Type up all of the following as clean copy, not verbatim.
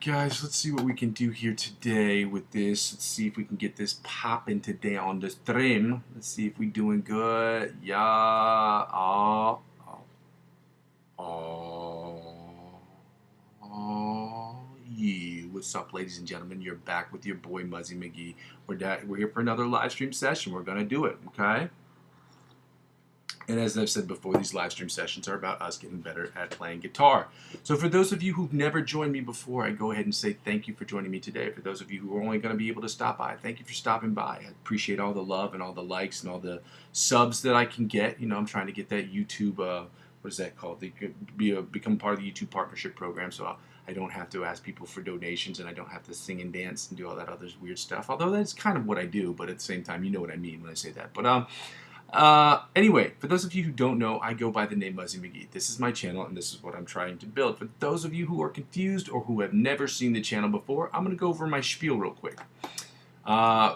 Guys, let's see what we can do here today with this. Let's see if we can get this popping today on the stream. Let's see if we're doing good. Yeah. Yeah. What's up, ladies and gentlemen? You're back with your boy, Muzzy McGee. We're here for another live stream session. We're going to do it, okay? And as I've said before, these live stream sessions are about us getting better at playing guitar. So for those of you who've never joined me before, I go ahead and say thank you for joining me today. For those of you who are only going to be able to stop by, thank you for stopping by. I appreciate all the love and all the likes and all the subs that I can get. You know, I'm trying to get that YouTube, what is that called? Become part of the YouTube partnership program, so I don't have to ask people for donations and I don't have to sing and dance and do all that other weird stuff. Although that's kind of what I do, but at the same time, you know what I mean when I say that. But anyway, for those of you who don't know, I go by the name Muzzy McGee. This is my channel, and this is what I'm trying to build. For those of you who are confused or who have never seen the channel before, I'm going to go over my spiel real quick.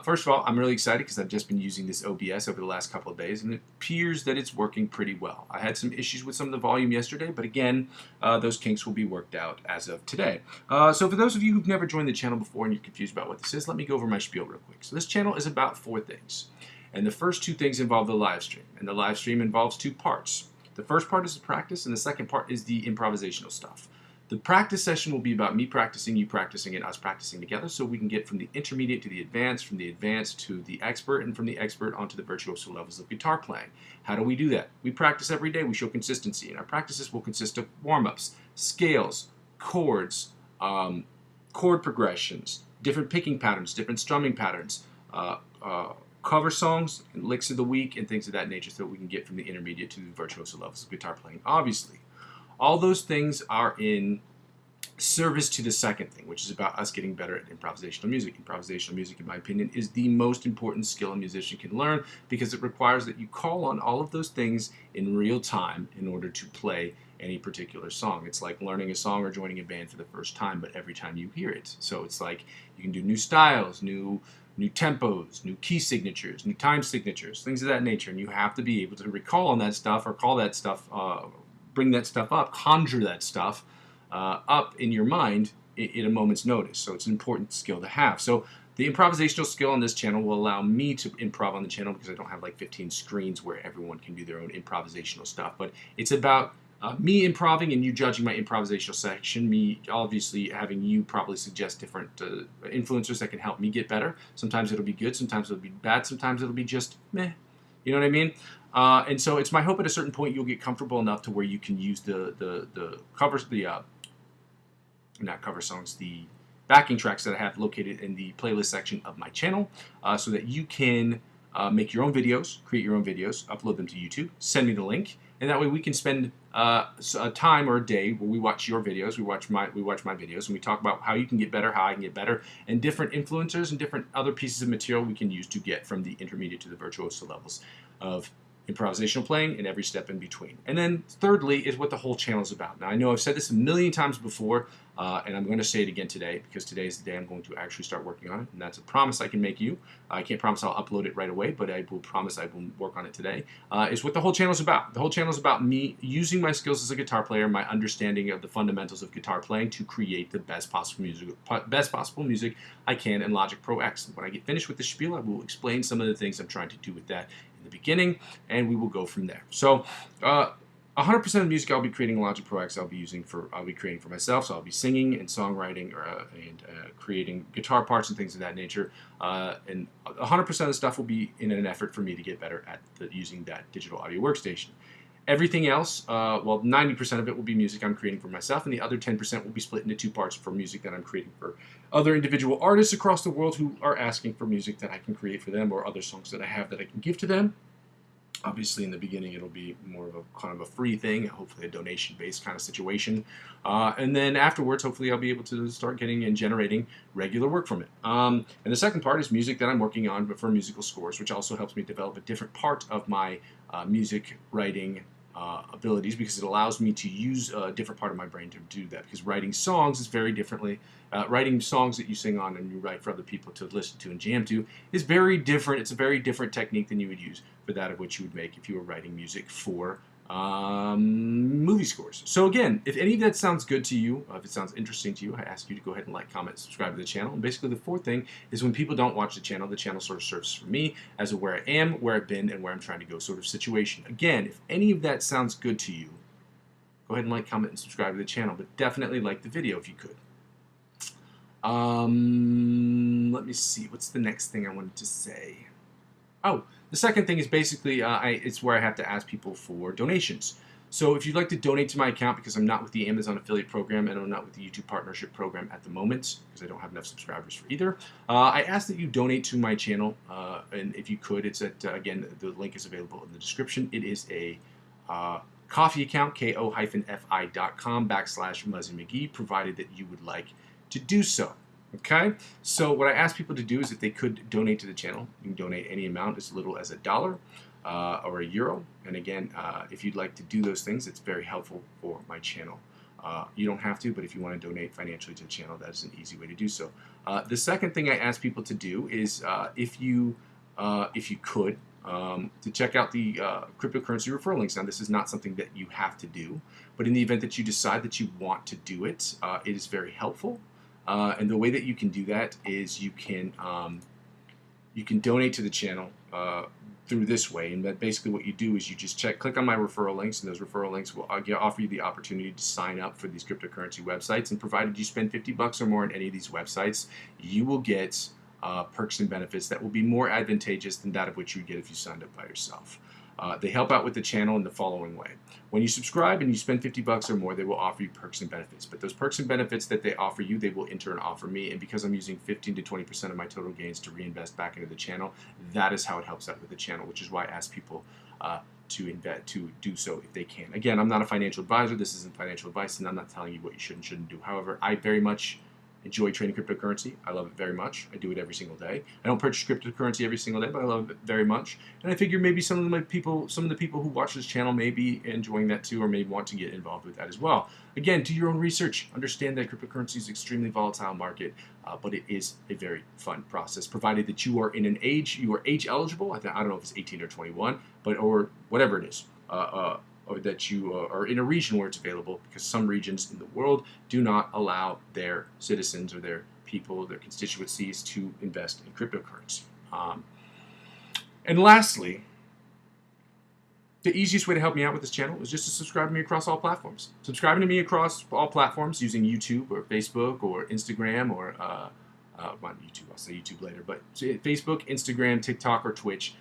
First of all, I'm really excited because I've just been using this OBS over the last couple of days, and it appears that it's working pretty well. I had some issues with some of the volume yesterday, but again, those kinks will be worked out as of today. So for those of you who've never joined the channel before and you're confused about what this is, let me go over my spiel real quick. So this channel is about 4 things. And the first 2 things involve the live stream. And the live stream involves 2 parts. The first part is the practice, and the second part is the improvisational stuff. The practice session will be about me practicing, you practicing, and us practicing together so we can get from the intermediate to the advanced, from the advanced to the expert, and from the expert onto the virtuoso levels of guitar playing. How do we do that? We practice every day. We show consistency. And our practices will consist of warm-ups, scales, chords, chord progressions, different picking patterns, different strumming patterns, cover songs and licks of the week and things of that nature so that we can get from the intermediate to the virtuoso levels of guitar playing. Obviously, all those things are in service to the second thing, which is about us getting better at improvisational music. Improvisational music, in my opinion, is the most important skill a musician can learn because it requires that you call on all of those things in real time in order to play any particular song. It's like learning a song or joining a band for the first time, but every time you hear it. So it's like you can do new styles, new tempos, new key signatures, new time signatures, things of that nature, and you have to be able to recall on that stuff or call that stuff, bring that stuff up, conjure that stuff up in your mind in a moment's notice. So it's an important skill to have. So the improvisational skill on this channel will allow me to improv on the channel because I don't have like 15 screens where everyone can do their own improvisational stuff, but it's about me improving and you judging my improvisational section, me obviously having you probably suggest different influencers that can help me get better. Sometimes it'll be good, sometimes it'll be bad, sometimes it'll be just meh. You know what I mean? And so it's my hope at a certain point you'll get comfortable enough to where you can use the covers, not cover songs, the backing tracks that I have located in the playlist section of my channel so that you can make your own videos, create your own videos, upload them to YouTube, send me the link, and that way we can spend a time or a day where we watch your videos, we watch my videos, and we talk about how you can get better, how I can get better, and different influencers and different other pieces of material we can use to get from the intermediate to the virtuoso levels of improvisational playing and every step in between. And then thirdly is what the whole channel is about. Now I know I've said this a million times before, and I'm going to say it again today because today is the day I'm going to actually start working on it, and that's a promise I can make you. I can't promise I'll upload it right away, but I will promise I will work on it today, is what the whole channel is about. The whole channel is about me using my skills as a guitar player, my understanding of the fundamentals of guitar playing to create the best possible music I can in Logic Pro X. When I get finished with the spiel, I will explain some of the things I'm trying to do with that in the beginning, and we will go from there. So 100% of music I'll be creating in Logic Pro X I'll be creating for myself, so I'll be singing and songwriting and creating guitar parts and things of that nature, and 100% of the stuff will be in an effort for me to get better at using that digital audio workstation. Everything else, well, 90% of it will be music I'm creating for myself, and the other 10% will be split into 2 parts for music that I'm creating for other individual artists across the world who are asking for music that I can create for them or other songs that I have that I can give to them. Obviously, in the beginning, it'll be more of a kind of a free thing, hopefully a donation-based kind of situation. And then afterwards, hopefully, I'll be able to start getting and generating regular work from it. And the second part is music that I'm working on, but for musical scores, which also helps me develop a different part of my music writing abilities because it allows me to use a different part of my brain to do that. Because writing songs is very differently. Writing songs that you sing on and you write for other people to listen to and jam to is very different. It's a very different technique than you would use for that of what you would make if you were writing music for movie scores. So again, if any of that sounds good to you, if it sounds interesting to you, I ask you to go ahead and like, comment, subscribe to the channel. And basically the fourth thing is when people don't watch the channel sort of serves for me as a where I am, where I've been, and where I'm trying to go sort of situation. Again, if any of that sounds good to you, go ahead and like, comment, and subscribe to the channel. But definitely like the video if you could. Let me see. What's the next thing I wanted to say? Oh, the second thing is basically it's where I have to ask people for donations. So if you'd like to donate to my account, because I'm not with the Amazon affiliate program and I'm not with the YouTube partnership program at the moment, because I don't have enough subscribers for either, I ask that you donate to my channel. And if you could, it's at, again, the link is available in the description. It is a coffee account, ko-fi.com/Muzzy McGee, provided that you would like to do so. Okay, so what I ask people to do is if they could donate to the channel. You can donate any amount as little as $1 or €1. And again, if you'd like to do those things, it's very helpful for my channel. You don't have to, but if you want to donate financially to the channel, that is an easy way to do so. The second thing I ask people to do is if you could, to check out the cryptocurrency referral links. Now, this is not something that you have to do, but in the event that you decide that you want to do it, it is very helpful. And the way that you can do that is you can donate to the channel through this way. And that basically what you do is you just click on my referral links, and those referral links will offer you the opportunity to sign up for these cryptocurrency websites. And provided you spend $50 or more on any of these websites, you will get perks and benefits that will be more advantageous than that of which you would get if you signed up by yourself. They help out with the channel in the following way. When you subscribe and you spend $50 or more, they will offer you perks and benefits. But those perks and benefits that they offer you, they will in turn offer me. And because I'm using 15 to 20% of my total gains to reinvest back into the channel, that is how it helps out with the channel, which is why I ask people to do so if they can. Again, I'm not a financial advisor. This isn't financial advice, and I'm not telling you what you should and shouldn't do. However, I very much enjoy trading cryptocurrency. I love it very much. I do it every single day. I don't purchase cryptocurrency every single day, but I love it very much. And I figure maybe some of the people who watch this channel may be enjoying that too, or may want to get involved with that as well. Again, do your own research. Understand that cryptocurrency is an extremely volatile market, but it is a very fun process, provided that you are in an age, you are age eligible. I don't know if it's 18 or 21, or whatever it is. Or that you are in a region where it's available, because some regions in the world do not allow their citizens or their people, their constituencies, to invest in cryptocurrency. And lastly, the easiest way to help me out with this channel is just to subscribe to me across all platforms. Subscribing to me across all platforms using YouTube or Facebook or Instagram or, not YouTube, I'll say YouTube later, but Facebook, Instagram, TikTok, or Twitch.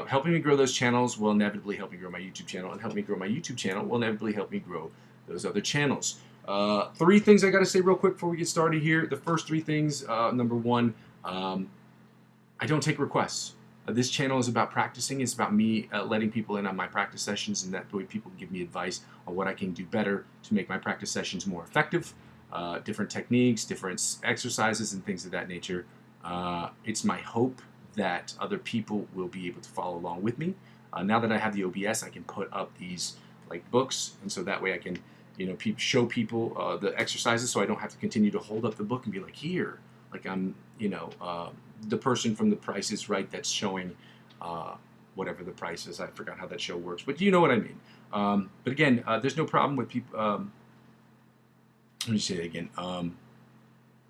Helping me grow those channels will inevitably help me grow my YouTube channel, and help me grow my YouTube channel will inevitably help me grow those other channels. 3 things I got to say real quick before we get started here. The first 3 things, number 1, I don't take requests. This channel is about practicing. It's about me letting people in on my practice sessions, and that way people can give me advice on what I can do better to make my practice sessions more effective, different techniques, different exercises, and things of that nature. It's my hope that other people will be able to follow along with me. Now that I have the OBS, I can put up these like books, and so that way I can, show people the exercises, so I don't have to continue to hold up the book and be like, here, like I'm, the person from The Price is Right that's showing whatever the price is. I forgot how that show works, but you know what I mean. But again, there's no problem with people. Let me say it again.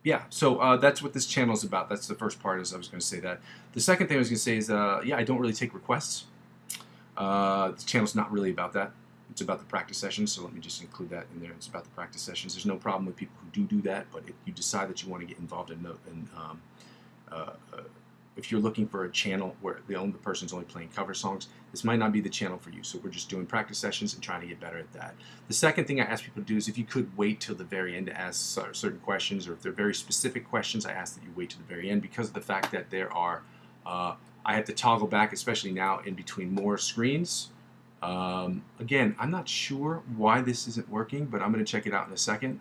Yeah, so that's what this channel is about. That's the first part, is I was going to say that. The second thing I was going to say is, yeah, I don't really take requests. The channel's not really about that. It's about the practice sessions, so let me just include that in there. It's about the practice sessions. There's no problem with people who do that, but if you decide that you want to get involved in if you're looking for a channel where the person's only playing cover songs, this might not be the channel for you. So we're just doing practice sessions and trying to get better at that. The second thing I ask people to do is, if you could wait till the very end to ask certain questions, or if they're very specific questions, I ask that you wait till the very end, because of the fact that there are, I have to toggle back, especially now, in between more screens. Again, I'm not sure why this isn't working, but I'm going to check it out in a second.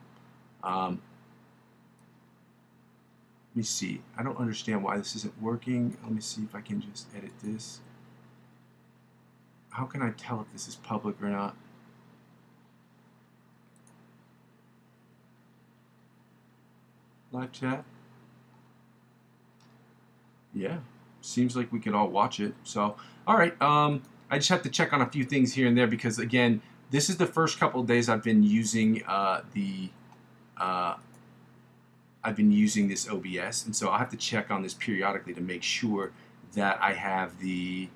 Let me see. I don't understand why this isn't working. Let me see if I can just edit this. How can I tell if this is public or not? Live chat? Yeah. Seems like we could all watch it. So, all right. I just have to check on a few things here and there, because again, This is the first couple of days I've been using this OBS, and so I'll have to check on this periodically to make sure that I have the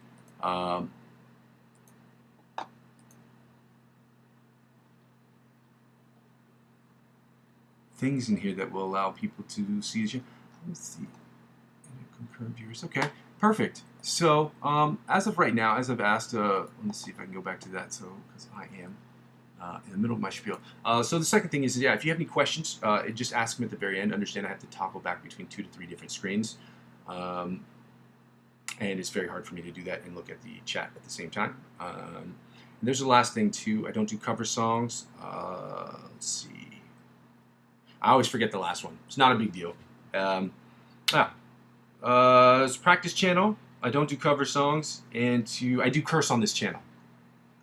things in here that will allow people to see. Let's see, concurrent viewers. Okay, perfect. So as of right now, as I've asked, let me see if I can go back to that. So because I am in the middle of my spiel. So the second thing is, yeah, if you have any questions, just ask them at the very end. Understand I have to toggle back between 2 to 3 different screens. And it's very hard for me to do that and look at the chat at the same time. And there's the last thing too. I don't do cover songs. Let's see. I always forget the last one. It's not a big deal. It's practice channel. I don't do cover songs, and I do curse on this channel.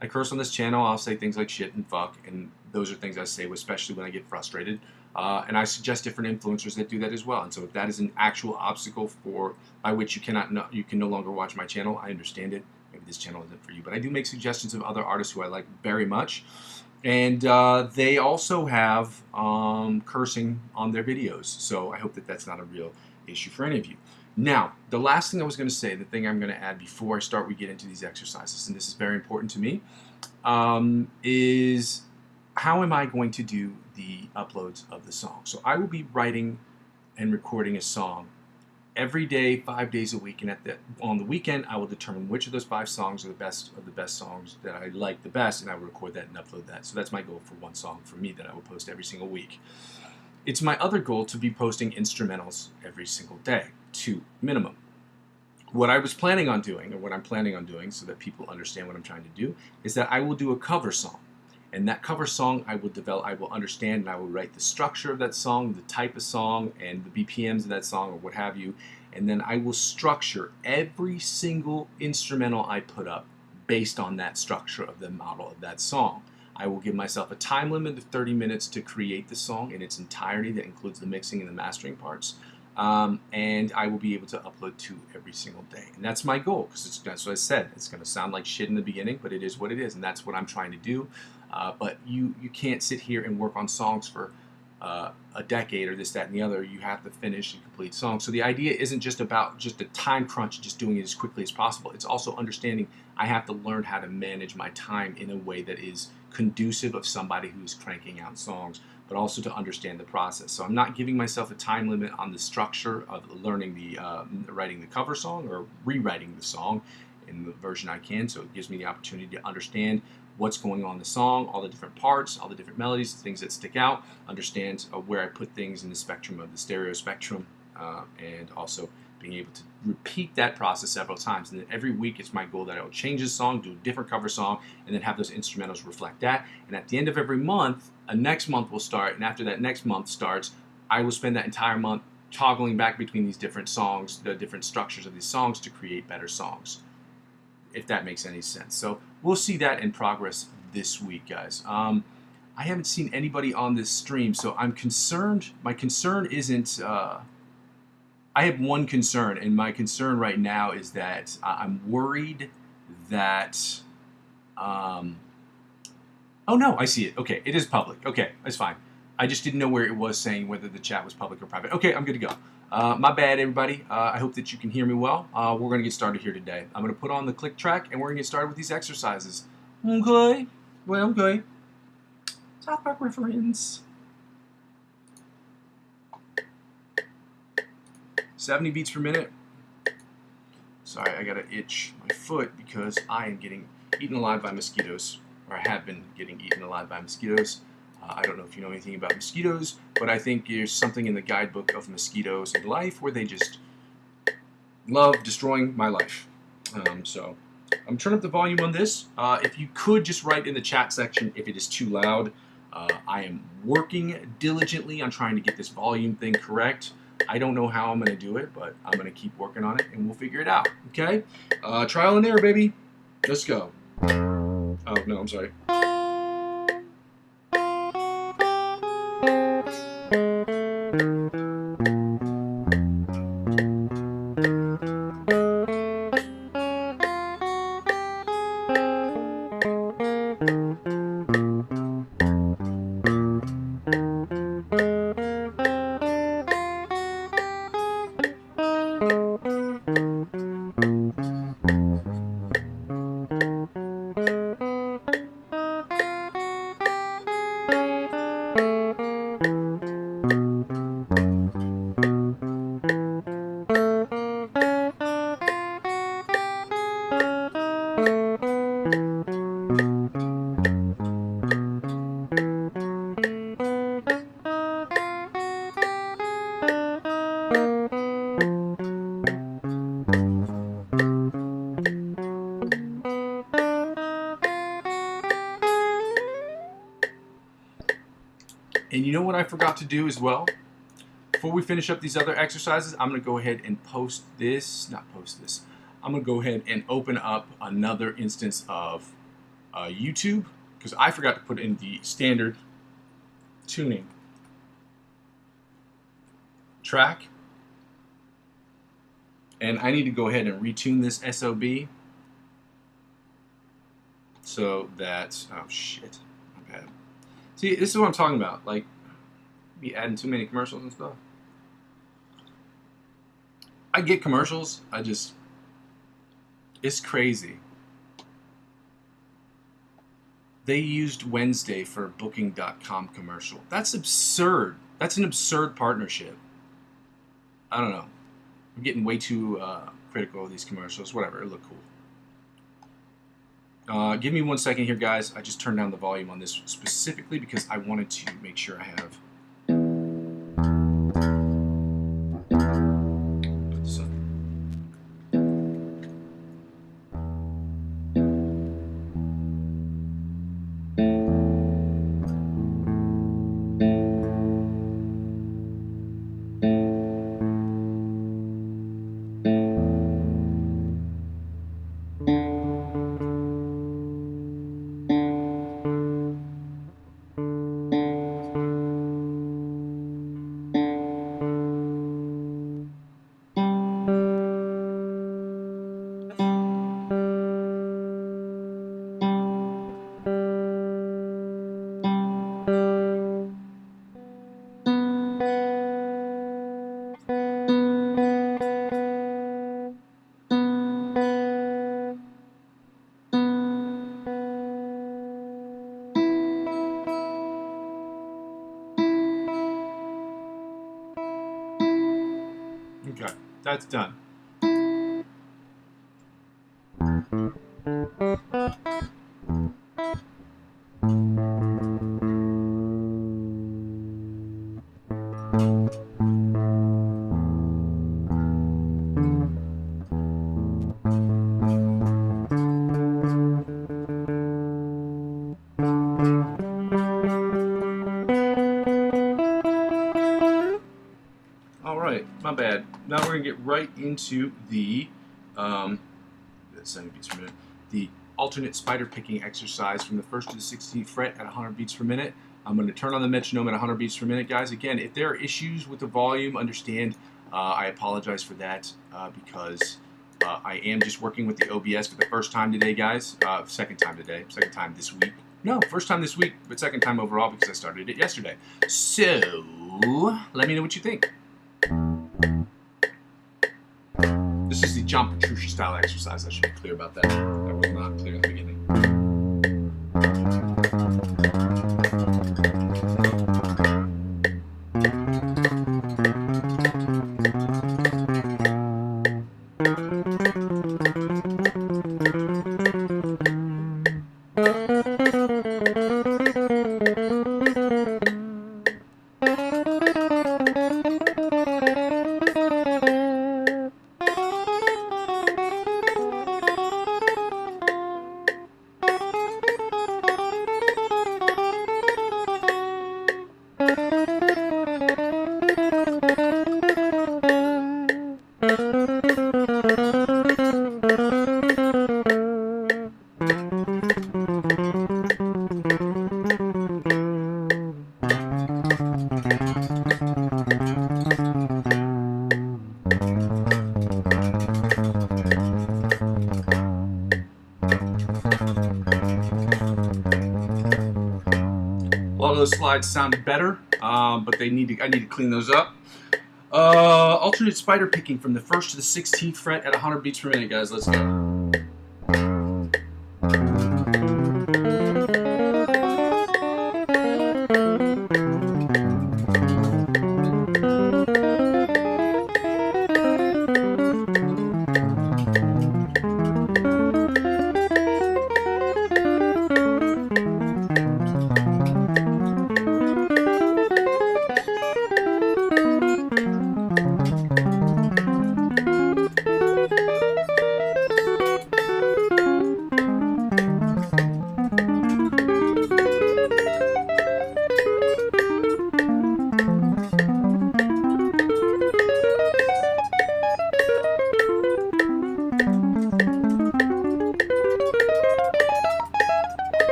I curse on this channel. I'll say things like shit and fuck, and those are things I say, especially when I get frustrated. And I suggest different influencers that do that as well. And so if that is an actual obstacle by which you can no longer watch my channel, I understand it. Maybe this channel isn't for you, but I do make suggestions of other artists who I like very much. And they also have cursing on their videos. So I hope that that's not a real issue for any of you. Now, the last thing I was going to say, the thing I'm going to add before we get into these exercises, and this is very important to me, is how am I going to do the uploads of the song? So I will be writing and recording a song every day, 5 days a week, and on the weekend I will determine which of those 5 songs are the best songs that I like the best, and I will record that and upload that. So that's my goal for one song for me that I will post every single week. It's my other goal to be posting instrumentals every single day, 2 minimum. What I was planning on doing, or what I'm planning on doing so that people understand what I'm trying to do, is that I will do a cover song. And that cover song I will understand, and I will write the structure of that song, the type of song, and the BPMs of that song, or what have you. And then I will structure every single instrumental I put up based on that structure of the model of that song. I will give myself a time limit of 30 minutes to create the song in its entirety. That includes the mixing and the mastering parts. And I will be able to upload 2 every single day. And that's my goal, because that's what I said. It's going to sound like shit in the beginning, but it is what it is, and that's what I'm trying to do. But you can't sit here and work on songs for a decade or this, that, and the other. You have to finish and complete songs. So the idea isn't just about just a time crunch, just doing it as quickly as possible. It's also understanding I have to learn how to manage my time in a way that is conducive of somebody who's cranking out songs, but also to understand the process. So I'm not giving myself a time limit on the structure of learning writing the cover song or rewriting the song in the version I can. So it gives me the opportunity to understand what's going on in the song, all the different parts, all the different melodies, the things that stick out, understand where I put things in the spectrum of the stereo spectrum, and also being able to repeat that process several times. And then every week it's my goal that I will change the song, do a different cover song, and then have those instrumentals reflect that. And at the end of every month, a next month will start, and after that next month starts, I will spend that entire month toggling back between these different songs, the different structures of these songs, to create better songs, if that makes any sense. So we'll see that in progress this week, guys. I haven't seen anybody on this stream, so I'm concerned. My concern isn't... I have one concern, and my concern right now is that I'm worried that... oh no, I see it. Okay, it is public. Okay, that's fine. I just didn't know where it was saying whether the chat was public or private. Okay, I'm good to go. My bad, everybody. I hope that you can hear me well. We're going to get started here today. I'm going to put on the click track, and we're going to get started with these exercises. Okay. Well, okay. South Park reference. 70 beats per minute. Sorry, I got to itch my foot because I am getting eaten alive by mosquitoes, or I have been getting eaten alive by mosquitoes. I don't know if you know anything about mosquitoes, but I think there's something in the guidebook of mosquitoes in life where they just love destroying my life. So I'm turning up the volume on this. If you could just write in the chat section if it is too loud. I am working diligently on trying to get this volume thing correct. I don't know how I'm going to do it, but I'm going to keep working on it, and we'll figure it out. Okay? Trial and error, baby. Let's go. Oh, no, I'm sorry. And you know what I forgot to do as well? Before we finish up these other exercises, I'm going to go ahead and I'm going to go ahead and open up another instance of YouTube, because I forgot to put in the standard tuning track. And I need to go ahead and retune this SOB so that, oh shit, my bad. See, this is what I'm talking about. Like, be adding too many commercials and stuff. I get commercials. It's crazy. They used Wednesday for a Booking.com commercial. That's absurd. That's an absurd partnership. I don't know. I'm getting way too critical of these commercials. Whatever, it look cool. Give me 1 second here, guys. I just turned down the volume on this specifically because I wanted to make sure I have. Okay, that's done. All right, my bad. Now we're gonna get right into the 70 beats per minute, the alternate spider picking exercise from the 1st to the 16th fret at 100 beats per minute. I'm going to turn on the metronome at 100 beats per minute, guys. Again, if there are issues with the volume, understand. I apologize for that because I am just working with the OBS for the first time today, guys. Second time this week. No, first time this week, but second time overall because I started it yesterday. So, let me know what you think. This is the John Petrucci style exercise. I should be clear about that. That was not clear in the beginning. A lot of those slides sounded better, but I need to clean those up. Alternate spider picking from the 1st to the 16th fret at 100 beats per minute, guys. Let's go.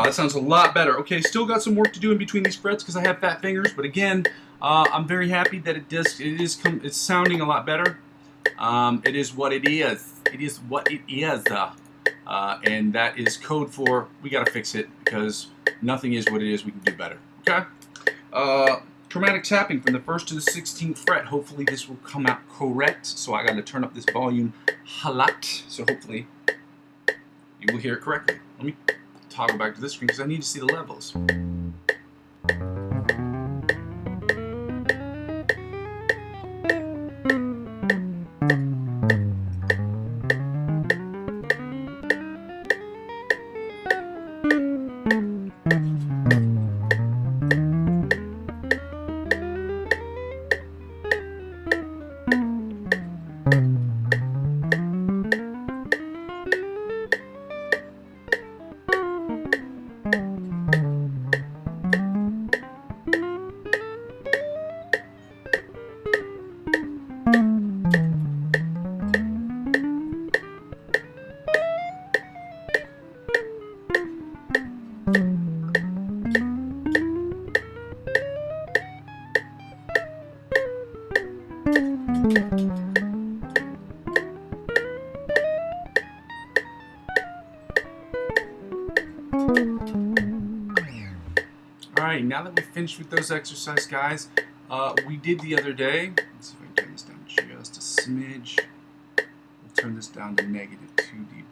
That sounds a lot better. Okay, still got some work to do in between these frets because I have fat fingers, but again, I'm very happy that it's sounding a lot better. It is what it is. It is what it is. And that is code for we got to fix it because nothing is what it is. We can do better. Okay? Chromatic tapping from the 1st to the 16th fret. Hopefully this will come out correct. So I got to turn up this volume a lot. So hopefully you will hear it correctly. Let me toggle back to this screen because I need to see the levels. Alright, now that we've finished with those exercises, guys, we did the other day. Let's see if I can turn this down just a smidge. We'll turn this down to negative 2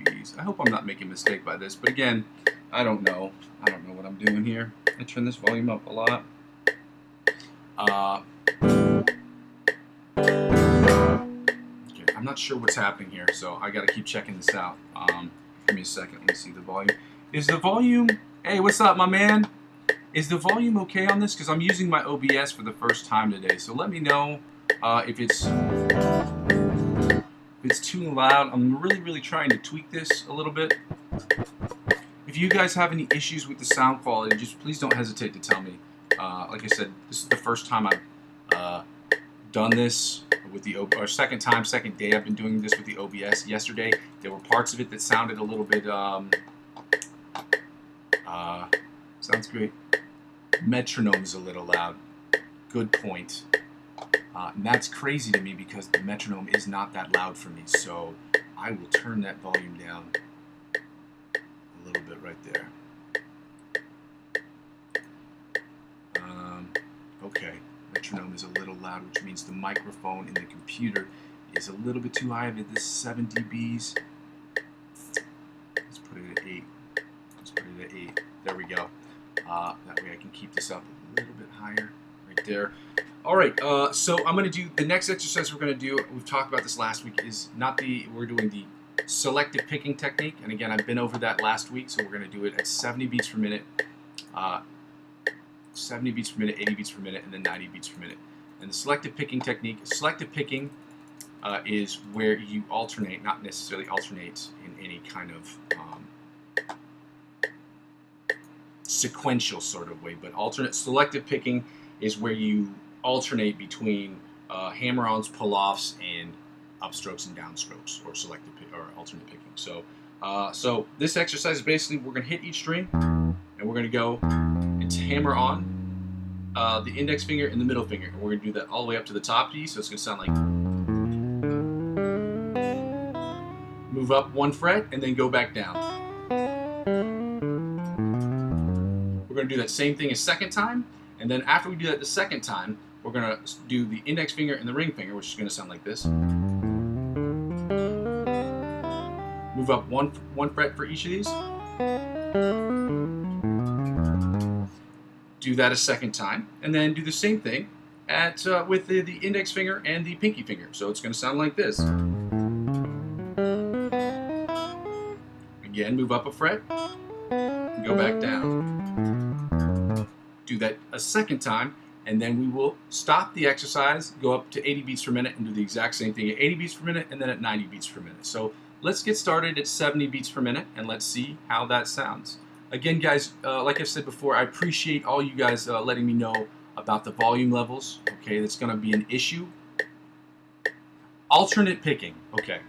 dBs. I hope I'm not making a mistake by this, but again, I don't know. I don't know what I'm doing here. I turn this volume up a lot. Okay, I'm not sure what's happening here, so I got to keep checking this out. Give me a second. Let me see the volume. Is the volume... Hey, what's up, my man? Is the volume okay on this? Because I'm using my OBS for the first time today. So let me know if it's too loud. I'm really trying to tweak this a little bit. If you guys have any issues with the sound quality, just please don't hesitate to tell me. Like I said, this is the first time I've done this with the second day I've been doing this with the OBS. Yesterday, there were parts of it that sounded a little bit sounds great. Metronome is a little loud. Good point. And that's crazy to me because the metronome is not that loud for me. So I will turn that volume down a little bit right there. Okay, metronome is a little loud, which means the microphone in the computer is a little bit too high. This is 7 dBs. Let's put it at 8. Let's put it at 8. There we go. That way I can keep this up a little bit higher right there. All right, so I'm going to do the next exercise we're going to do. We've talked about this last week. We're doing the selective picking technique. And again, I've been over that last week, so we're going to do it at 70 beats per minute, 70 beats per minute, 80 beats per minute, and then 90 beats per minute. And the selective picking technique, selective picking is where you alternate, not necessarily alternate in any kind of sequential sort of way, but selective picking is where you alternate between hammer-ons, pull-offs, and upstrokes and downstrokes, or selective or alternate picking. So, so this exercise is basically we're going to hit each string, and we're going to go and hammer on the index finger and the middle finger, and we're going to do that all the way up to the top piece. So it's going to sound like move up 1 fret and then go back down. We're going to do that same thing a second time, and then after we do that the second time, we're going to do the index finger and the ring finger, which is going to sound like this. Move up one fret for each of these. Do that a second time, and then do the same thing with the index finger and the pinky finger. So it's going to sound like this. Again, move up a fret and go back down. Do that a second time, and then we will stop the exercise, go up to 80 beats per minute, and do the exact same thing at 80 beats per minute, and then at 90 beats per minute. So let's get started at 70 beats per minute, and let's see how that sounds. Again, guys, like I said before, I appreciate all you guys letting me know about the volume levels. Okay, that's going to be an issue. Alternate picking. Okay,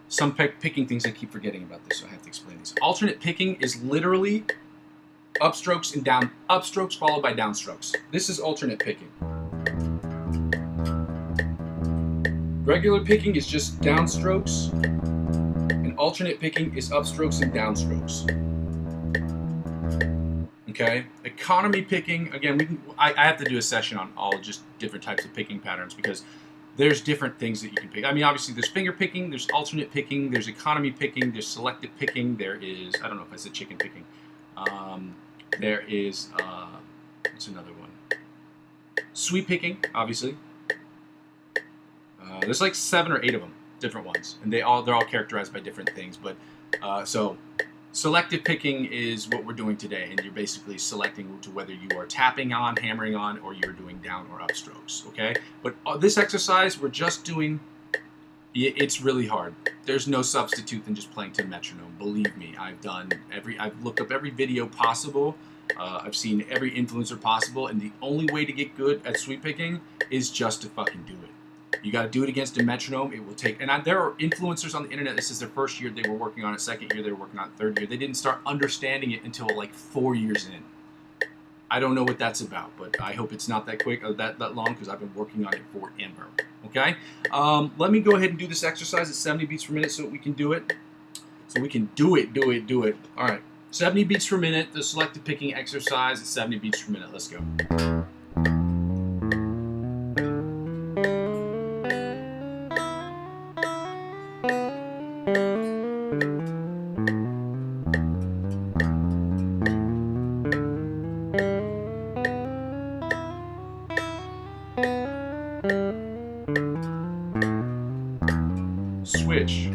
some picking things I keep forgetting about this, so I have to explain these. Alternate picking is literally upstrokes and upstrokes followed by downstrokes. This is alternate picking. Regular picking is just downstrokes, and alternate picking is upstrokes and downstrokes. Okay, economy picking, again, I have to do a session on all just different types of picking patterns because there's different things that you can pick. I mean, obviously there's finger picking, there's alternate picking, there's economy picking, there's selective picking, there is, I don't know if I said chicken picking. There is, what's another one? Sweep picking, obviously. There's like 7 or 8 of them, different ones, and they're all characterized by different things. But so selective picking is what we're doing today, and you're basically selecting to whether you are tapping on, hammering on, or you're doing down or up strokes. Okay, but this exercise we're just doing. It's really hard. There's no substitute than just playing to metronome. Believe me, I've looked up every video possible. I've seen every influencer possible, and the only way to get good at sweep picking is just to fucking do it. You got to do it against a metronome. It will take, and there are influencers on the internet. This is their first year. They were working on it. Second year, they were working on it. Third year, they didn't start understanding it until like 4 years in. I don't know what that's about, but I hope it's not that quick or that long because I've been working on it forever. Okay, let me go ahead and do this exercise at 70 beats per minute so we can do it. So we can do it. All right, 70 beats per minute. The selective picking exercise at 70 beats per minute. Let's go. Switch.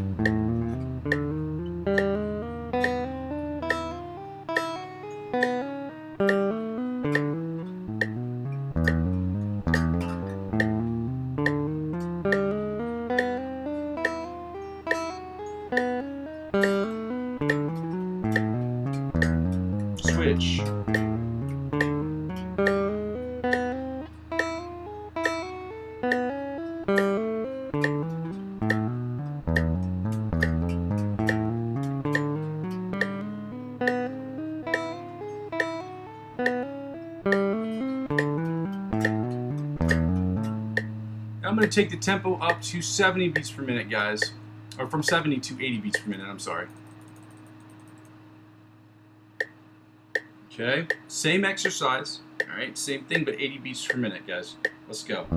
Switch. I'm going to take the tempo up to 70 beats per minute, guys. Or from 70 to 80 beats per minute, I'm sorry. Okay, same exercise. All right, same thing, but 80 beats per minute, guys. Let's go.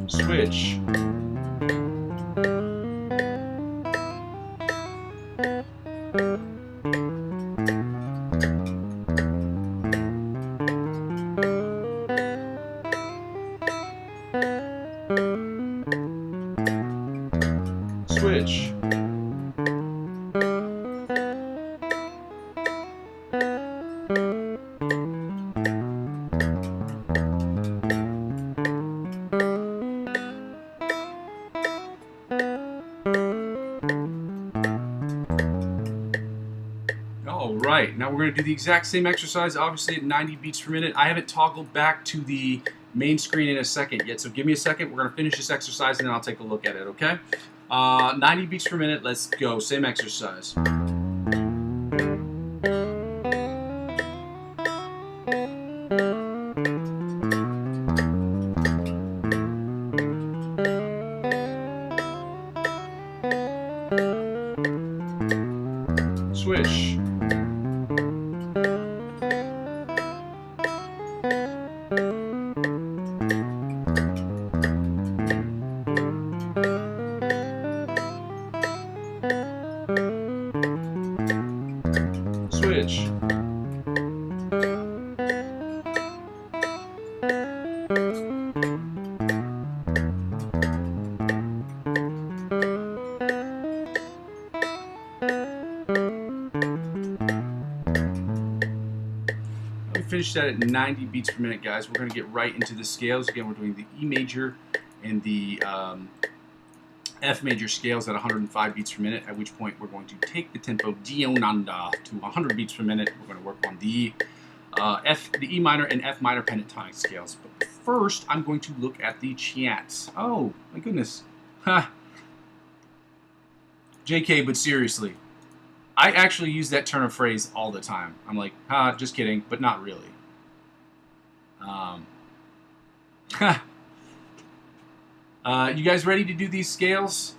Switch. Switch. All right, now we're going to do the exact same exercise, obviously at 90 beats per minute. I haven't toggled back to the main screen in a second yet, so give me a second. We're going to finish this exercise and then I'll take a look at it, okay? 90 beats per minute, let's go. Same exercise. Switch. Switch. Finish that at 90 beats per minute, guys. We're going to get right into the scales. Again, we're doing the E major and the F major scales at 105 beats per minute, at which point we're going to take the tempo Dionanda to 100 beats per minute. We're going to work on the E minor and F minor pentatonic scales. But first, I'm going to look at the chants. Oh, my goodness. Ha. JK, but seriously. I actually use that turn of phrase all the time. I'm like, just kidding, but not really. You guys ready to do these scales?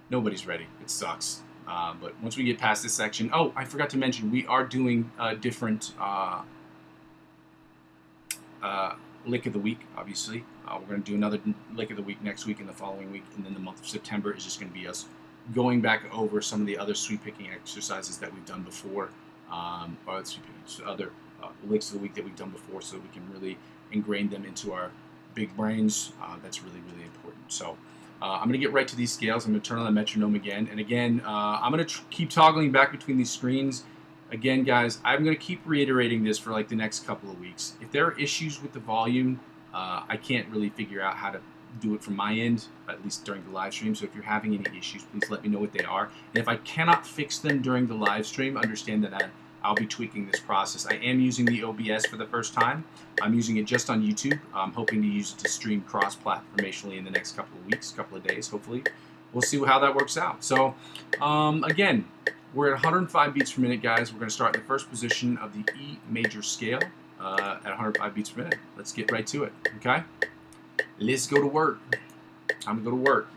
Nobody's ready. It sucks. But once we get past this section... Oh, I forgot to mention, we are doing a different lick of the week, obviously. We're going to do another lick of the week next week and the following week. And then the month of September is just going to be us going back over some of the other sweep picking exercises that we've done before. Or other licks of the week that we've done before, so we can really ingrain them into our big brains. That's really, really important. So I'm going to get right to these scales. I'm going to turn on the metronome again. And again, I'm going to keep toggling back between these screens. Again, guys, I'm going to keep reiterating this for like the next couple of weeks. If there are issues with the volume, I can't really figure out how to do it from my end, at least during the live stream. So if you're having any issues, please let me know what they are. And if I cannot fix them during the live stream, understand that I'll be tweaking this process. I am using the OBS for the first time. I'm using it just on YouTube. I'm hoping to use it to stream cross-platformationally in the next couple of weeks, couple of days, hopefully. We'll see how that works out. So, again, we're at 105 beats per minute, guys. We're going to start in the first position of the E major scale at 105 beats per minute. Let's get right to it, okay? Let's go to work. Time to go to work.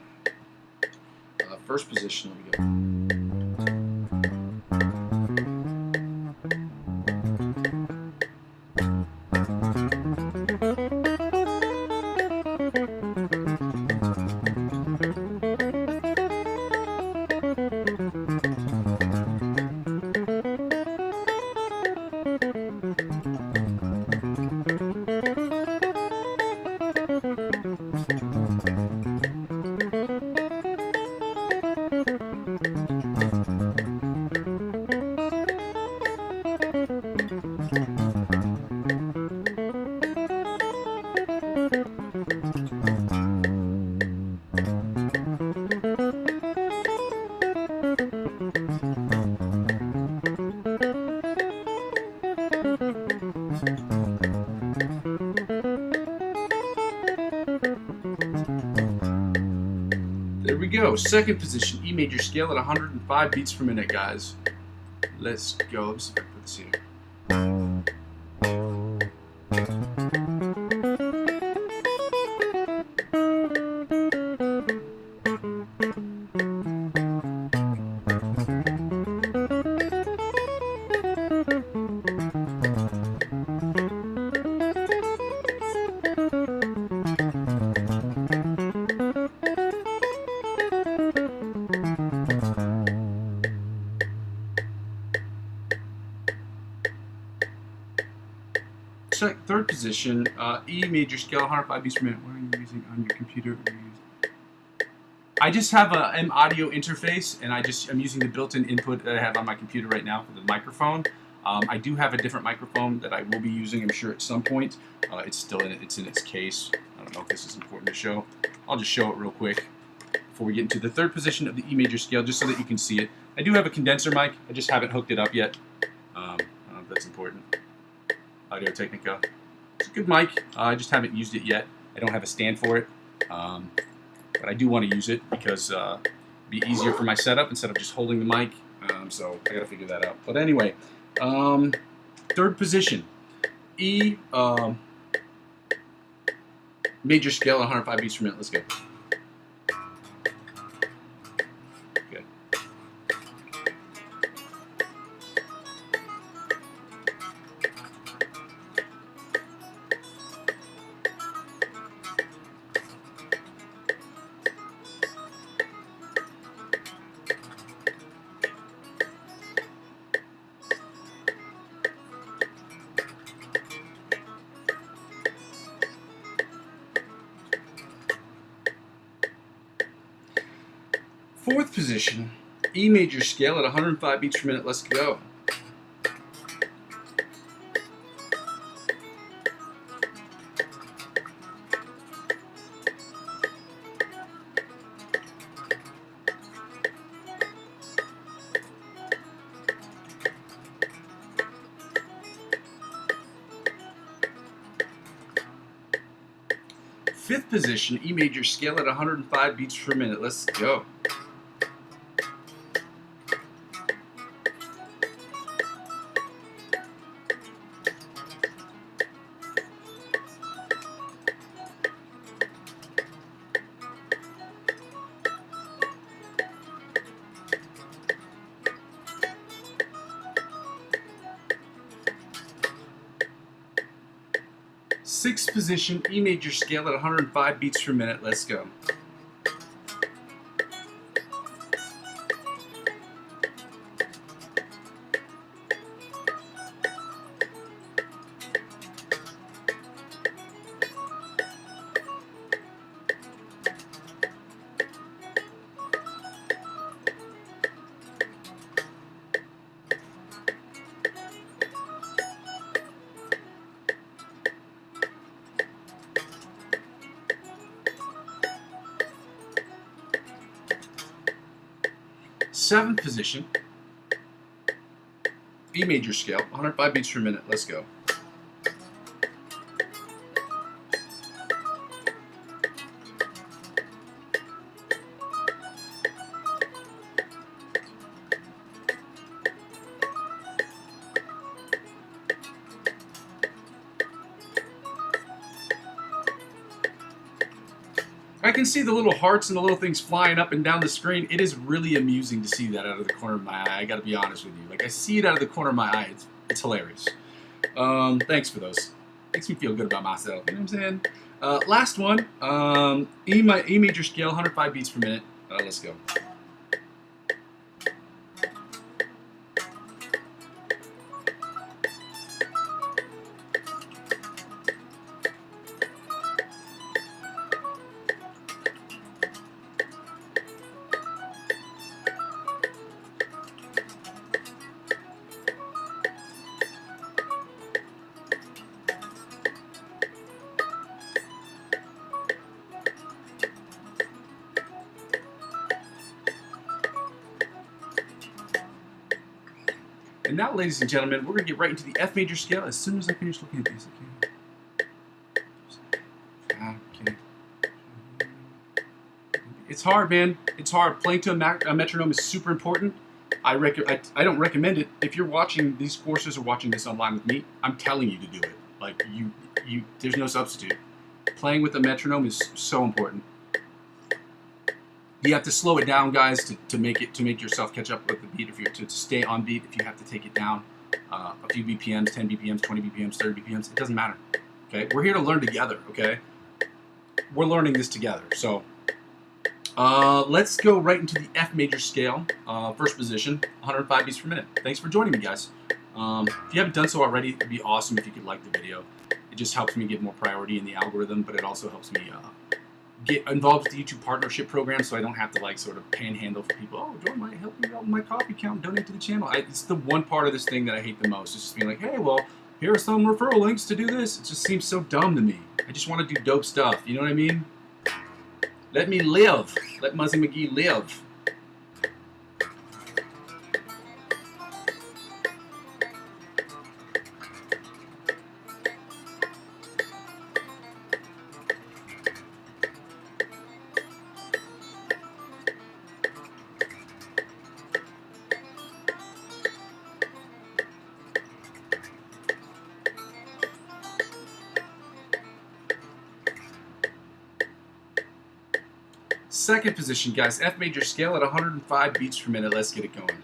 First position, let me go. There we go. Second position, E major scale at 105 beats per minute, guys. Let's go. Let's put this here. Third position, E major scale, 105 beats per minute. What are you using on your computer? I just have an audio interface, and I'm using the built-in input that I have on my computer right now for the microphone. I do have a different microphone that I will be using, I'm sure, at some point. It's still in its case. I don't know if this is important to show. I'll just show it real quick before we get into the third position of the E major scale, just so that you can see it. I do have a condenser mic. I just haven't hooked it up yet. I don't know if that's important. Audio Technica. It's a good mic. I just haven't used it yet. I don't have a stand for it. But I do want to use it because it'd be easier for my setup instead of just holding the mic. So I got to figure that out. But anyway, third position. E major scale, 105 beats per minute. Let's go. Good. Fourth position, E major scale at 105 beats per minute. Let's go. Fifth position, E major scale at 105 beats per minute. Let's go. Sixth position, E major scale at 105 beats per minute. Let's go. Seventh position, E major scale, 105 beats per minute. Let's go. I can see the little hearts and the little things flying up and down the screen. It is really amusing to see that out of the corner of my eye. I gotta be honest with you. Like, I see it out of the corner of my eye. It's hilarious. Thanks for those. Makes me feel good about myself. You know what I'm saying? Last one. E major scale, 105 beats per minute. Let's go. And now, ladies and gentlemen, we're going to get right into the F major scale as soon as I finish looking at these. Okay. It's hard, man. It's hard. Playing to a metronome is super important. I don't recommend it. If you're watching these courses or watching this online with me, I'm telling you to do it. Like, there's no substitute. Playing with a metronome is so important. You have to slow it down, guys, to make yourself catch up with the beat. If you're to stay on beat, if you have to take it down a few BPMs, 10 BPMs, 20 BPMs, 30 BPMs, it doesn't matter. Okay, we're here to learn together. Okay, we're learning this together. So let's go right into the F major scale, first position, 105 beats per minute. Thanks for joining me, guys. If you haven't done so already, it'd be awesome if you could like the video. It just helps me give more priority in the algorithm, but it also helps me get involved with the YouTube partnership program, so I don't have to like sort of panhandle for people. Oh, join my, help me out with my coffee count, donate to the channel. It's the one part of this thing that I hate the most. It's just being like, hey, well, here are some referral links to do this. It just seems so dumb to me. I just want to do dope stuff. You know what I mean? Let me live. Let Muzzy McGee live. Second position, guys, F major scale at 105 beats per minute. Let's get it going.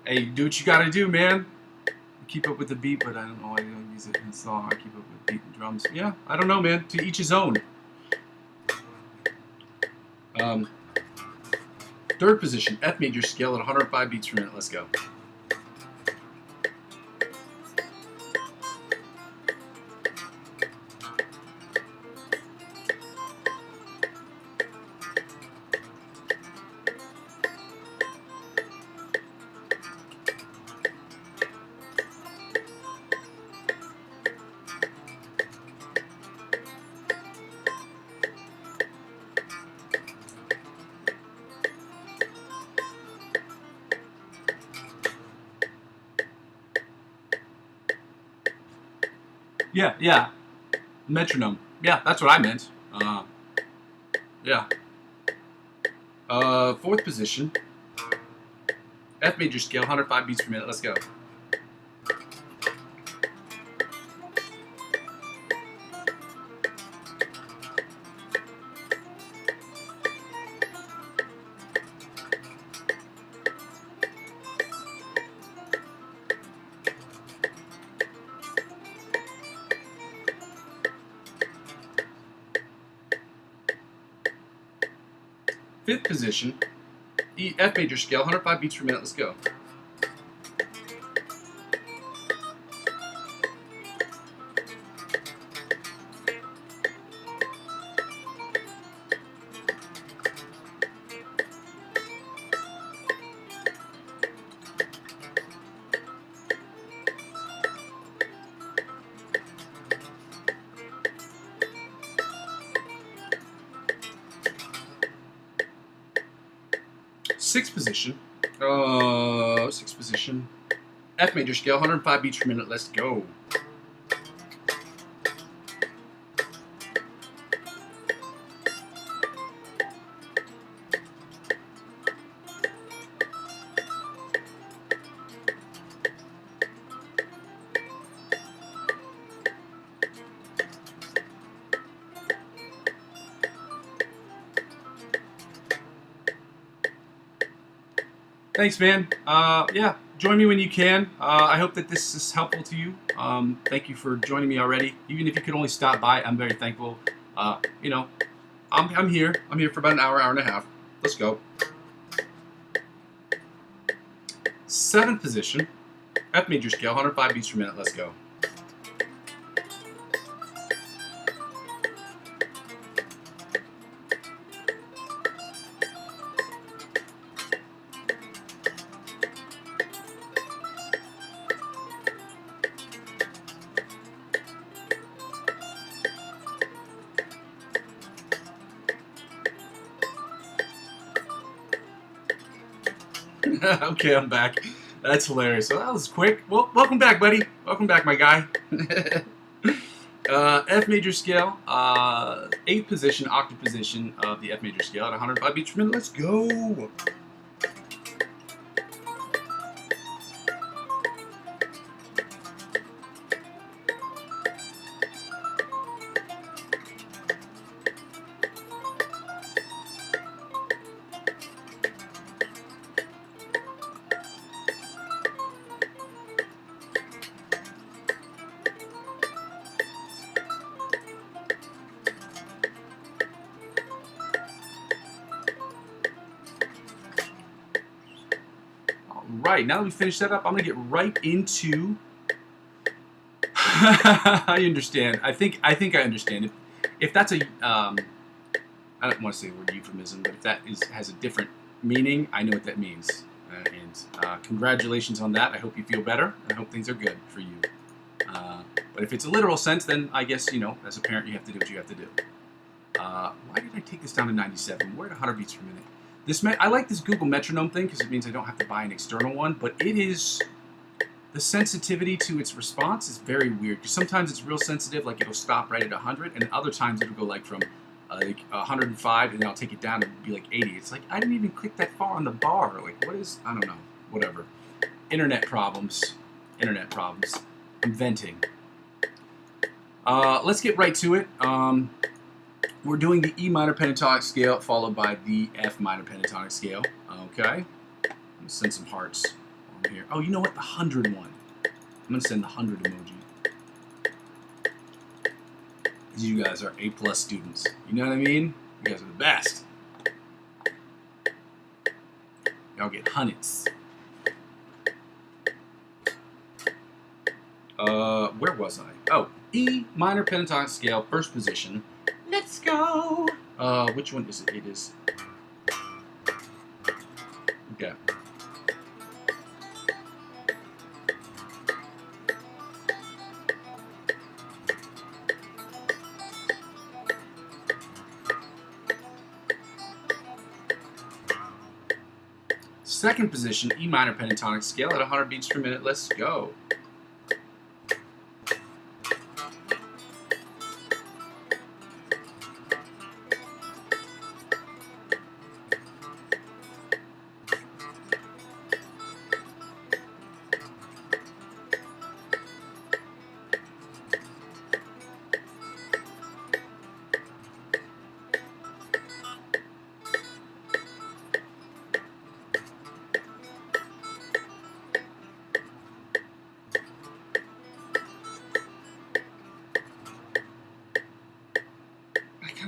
Hey, do what you gotta do, man. Keep up with the beat, but I don't know why I don't use it in the song. I keep up with beat and drums. Yeah, I don't know, man. To each his own. Third position, F major scale at 105 beats per minute. Let's go. Yeah. Metronome. Yeah, that's what I meant. Yeah. Fourth position. F major scale, 105 beats per minute. Let's go. Fifth position, F major scale, 105 beats per minute. Let's go. Sixth position, F major scale, 105 beats per minute. Let's go. Thanks, man. Yeah, join me when you can. I hope that this is helpful to you. Thank you for joining me already. Even if you could only stop by, I'm very thankful. You know, I'm here. I'm here for about an hour, hour and a half. Let's go. Seventh position, F major scale, 105 beats per minute. Let's go. Okay, I'm back. That's hilarious. So that was quick. Well, welcome back, buddy. Welcome back, my guy. F major scale, 8th position, octave position of the F major scale at 105 beats per minute. Let's go. Right, now that we finished that up, I'm gonna get right into. I understand. I think I understand. If that's a, I don't want to say the word euphemism, but if that has a different meaning, I know what that means. And congratulations on that. I hope you feel better. I hope things are good for you. But if it's a literal sense, then I guess, you know, as a parent, you have to do what you have to do. Why did I take this down to 97? We're at 100 beats per minute. I like this Google metronome thing because it means I don't have to buy an external one, but it is, the sensitivity to its response is very weird, because sometimes it's real sensitive, like it'll stop right at 100, and other times it'll go like from like 105, and then I'll take it down and be like 80. It's like, I didn't even click that far on the bar. Like, what is, I don't know, whatever. Internet problems. I'm venting. Let's get right to it. We're doing the E minor pentatonic scale followed by the F minor pentatonic scale. Okay. I'm going to send some hearts on here. Oh, you know what? The 100 one. I'm going to send the 100 emoji. Because you guys are A+ students. You know what I mean? You guys are the best. Y'all get hundreds. Where was I? Oh, E minor pentatonic scale, first position. Let's go. Which one is it? It is. Okay. Second position, E minor pentatonic scale at 100 beats per minute. Let's go.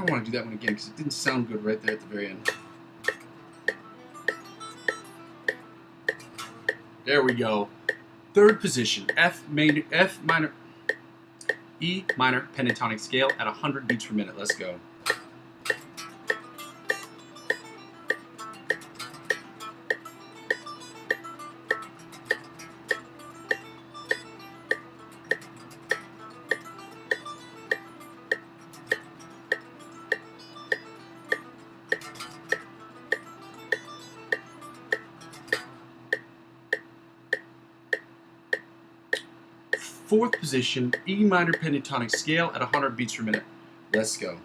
kind of want to do that one again because it didn't sound good right there at the very end. There we go. Third position, E minor pentatonic scale at 100 beats per minute. Let's go. Fourth position, E minor pentatonic scale at 100 beats per minute. Let's go.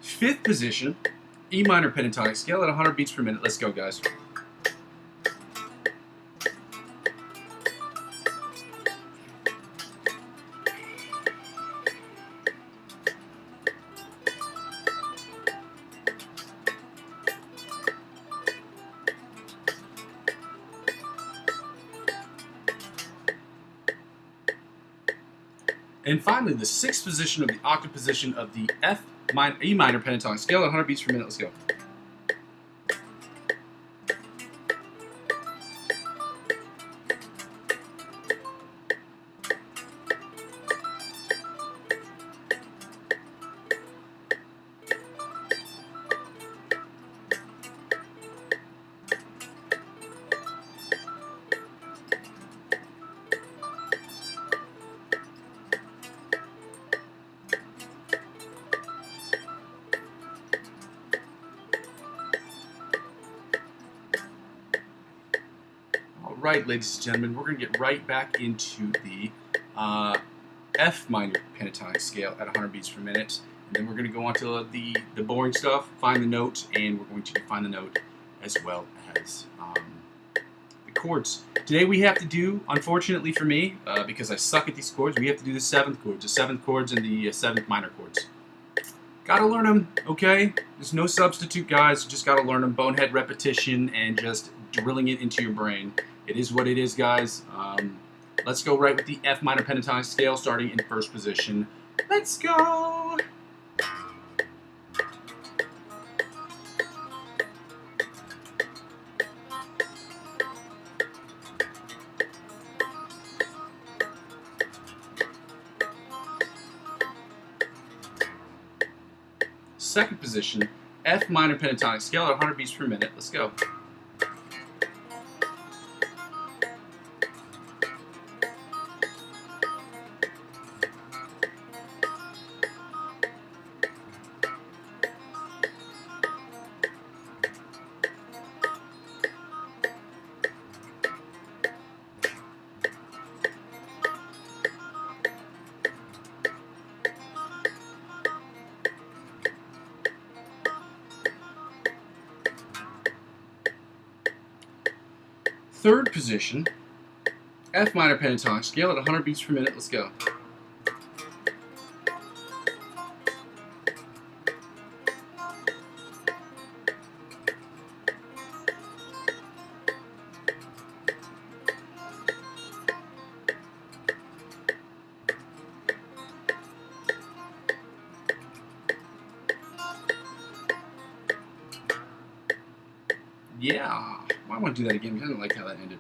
Fifth position, E minor pentatonic scale at 100 beats per minute. Let's go, guys. And finally, the sixth position of the octave position of the E minor pentatonic scale at 100 beats per minute. Let's go. Right, ladies and gentlemen, we're going to get right back into the F minor pentatonic scale at 100 beats per minute, and then we're going to go on to the boring stuff, find the note, and we're going to define the note as well as the chords. Today we have to do, unfortunately for me, because I suck at these chords, we have to do the seventh chords and the seventh minor chords. Gotta learn them, okay? There's no substitute, guys. Just gotta learn them. Bonehead repetition and just drilling it into your brain. It is what it is, guys. Let's go right with the F minor pentatonic scale, starting in first position. Let's go! Second position, F minor pentatonic scale at 100 beats per minute. Let's go. Third position, F minor pentatonic scale at 100 beats per minute. Let's go. Yeah, I want to do that again because I didn't like how that ended.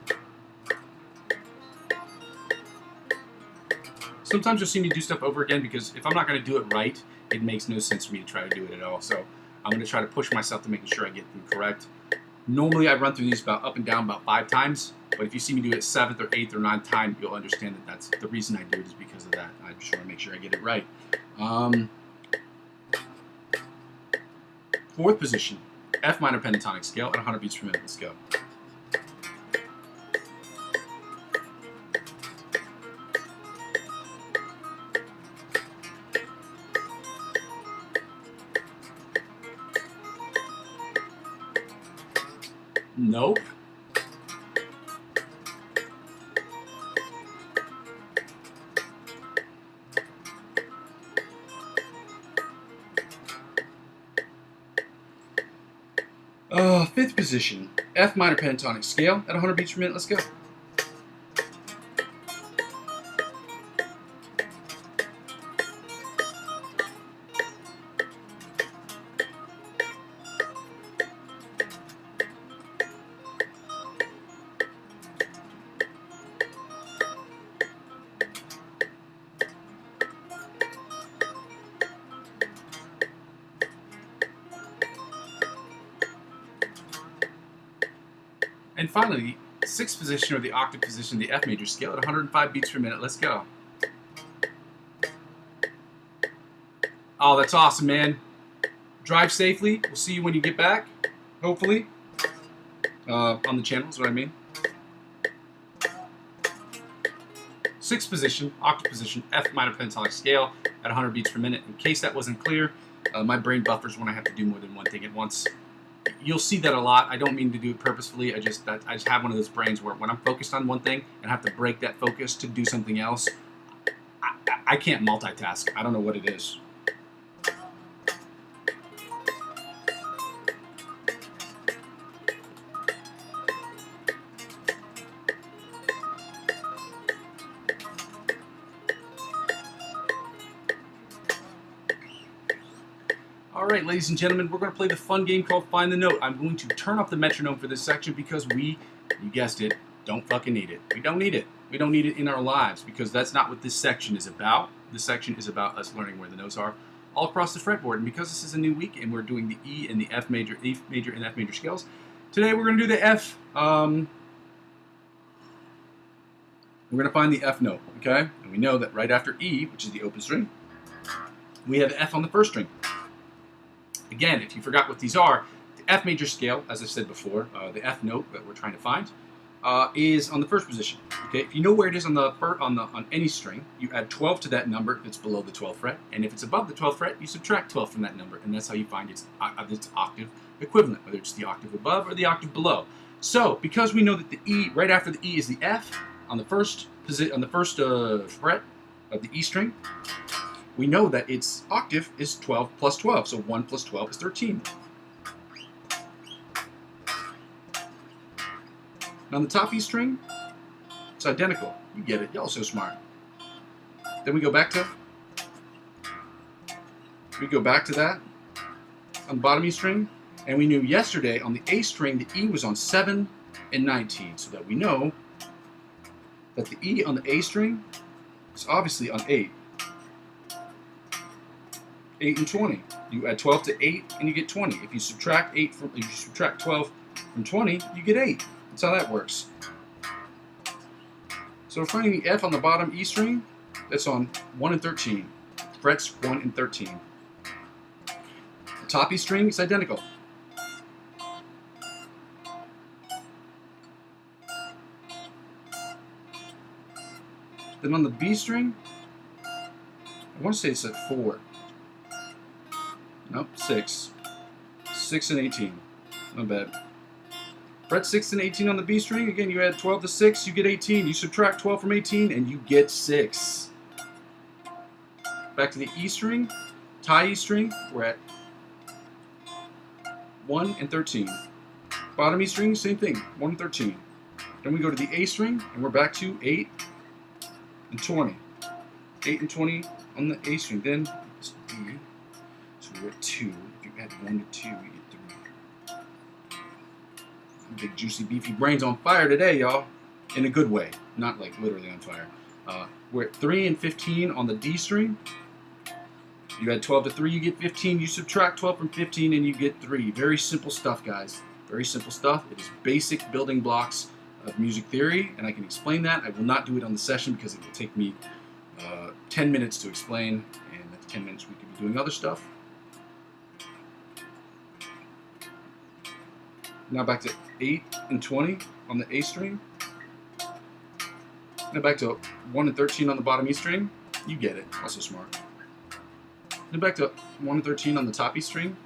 Sometimes you'll see me do stuff over again because if I'm not going to do it right, it makes no sense for me to try to do it at all. So I'm going to try to push myself to making sure I get them correct. Normally I run through these about up and down about 5 times, but if you see me do it 7th or 8th or 9th time, you'll understand that that's the reason I do it is because of that. I just want to make sure I get it right. Fourth position, F minor pentatonic scale at 100 beats per minute. Let's go. Nope. Fifth position, F minor pentatonic scale at 100 beats per minute. Let's go. And finally, the sixth position, or the octave position, the F major scale at 105 beats per minute. Let's go. Oh, that's awesome, man. Drive safely. We'll see you when you get back, hopefully. On the channel is what I mean. Sixth position, octave position, F minor pentatonic scale at 100 beats per minute. In case that wasn't clear, my brain buffers when I have to do more than one thing at once. You'll see that a lot. I don't mean to do it purposefully. I just have one of those brains where when I'm focused on one thing and have to break that focus to do something else, I can't multitask. I don't know what it is. Alright, ladies and gentlemen, we're going to play the fun game called Find the Note. I'm going to turn off the metronome for this section because we, you guessed it, don't fucking need it. We don't need it. We don't need it in our lives because that's not what this section is about. This section is about us learning where the notes are all across the fretboard. And because this is a new week and we're doing the E and the F major, E major and F major scales, today we're going to do the F. We're going to find the F note, okay? And we know that right after E, which is the open string, we have F on the first string. Again, if you forgot what these are, the F major scale, as I said before, the F note that we're trying to find, is on the first position. Okay, if you know where it is on any string, you add 12 to that number if it's below the 12th fret, and if it's above the 12th fret, you subtract 12 from that number, and that's how you find its octave equivalent, whether it's the octave above or the octave below. So, because we know that the E right after the E is the F on the first fret of the E string, we know that its octave is 12 plus 12, so 1 plus 12 is 13. Now on the top E string, it's identical. You get it. Y'all so smart. Then we go back to that on the bottom E string, and we knew yesterday on the A string the E was on 7 and 19, so that we know that the E on the A string is obviously on 8. 8 and 20. You add 12 to 8 and you get 20. If you subtract 12 from 20, you get 8. That's how that works. So we're finding the F on the bottom E string. That's on 1 and 13. Frets 1 and 13. The top E string is identical. Then on the B string, I want to say it's at 4. Nope, 6. 6 and 18. Not bad. Fret 6 and 18 on the B string. Again, you add 12 to 6, you get 18. You subtract 12 from 18, and you get 6. Back to the E string. Tie E string, we're at 1 and 13. Bottom E string, same thing, 1 and 13. Then we go to the A string, and we're back to 8 and 20. 8 and 20 on the A string. Then it's D. So we're at 2. If you add 1 to 2, you get 3. Big, juicy, beefy brains on fire today, y'all. In a good way. Not like literally on fire. We're at 3 and 15 on the D string. You add 12 to 3, you get 15. You subtract 12 from 15, and you get 3. Very simple stuff, guys. Very simple stuff. It is basic building blocks of music theory, and I can explain that. I will not do it on the session because it will take me 10 minutes to explain, and at 10 minutes we could be doing other stuff. Now back to 8 and 20 on the A string. Now back to 1 and 13 on the bottom E string. You get it. Also smart. Then back to 1 and 13 on the top E string.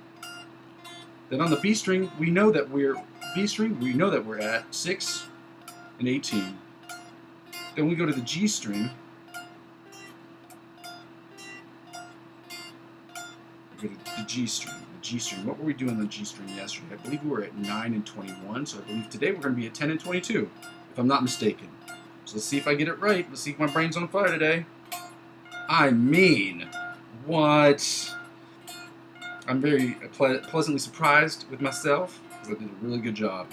Then on the B string, we know that we're B string, we know that we're at 6 and 18. Then we go to the G string. We go to the G string. The G string. What were we doing on the G string yesterday? I believe we were at 9 and 21. So I believe today we're going to be at 10 and 22, if I'm not mistaken. So let's see if I get it right. Let's see if my brain's on fire today. I mean, what? I'm very pleasantly surprised with myself because I did a really good job.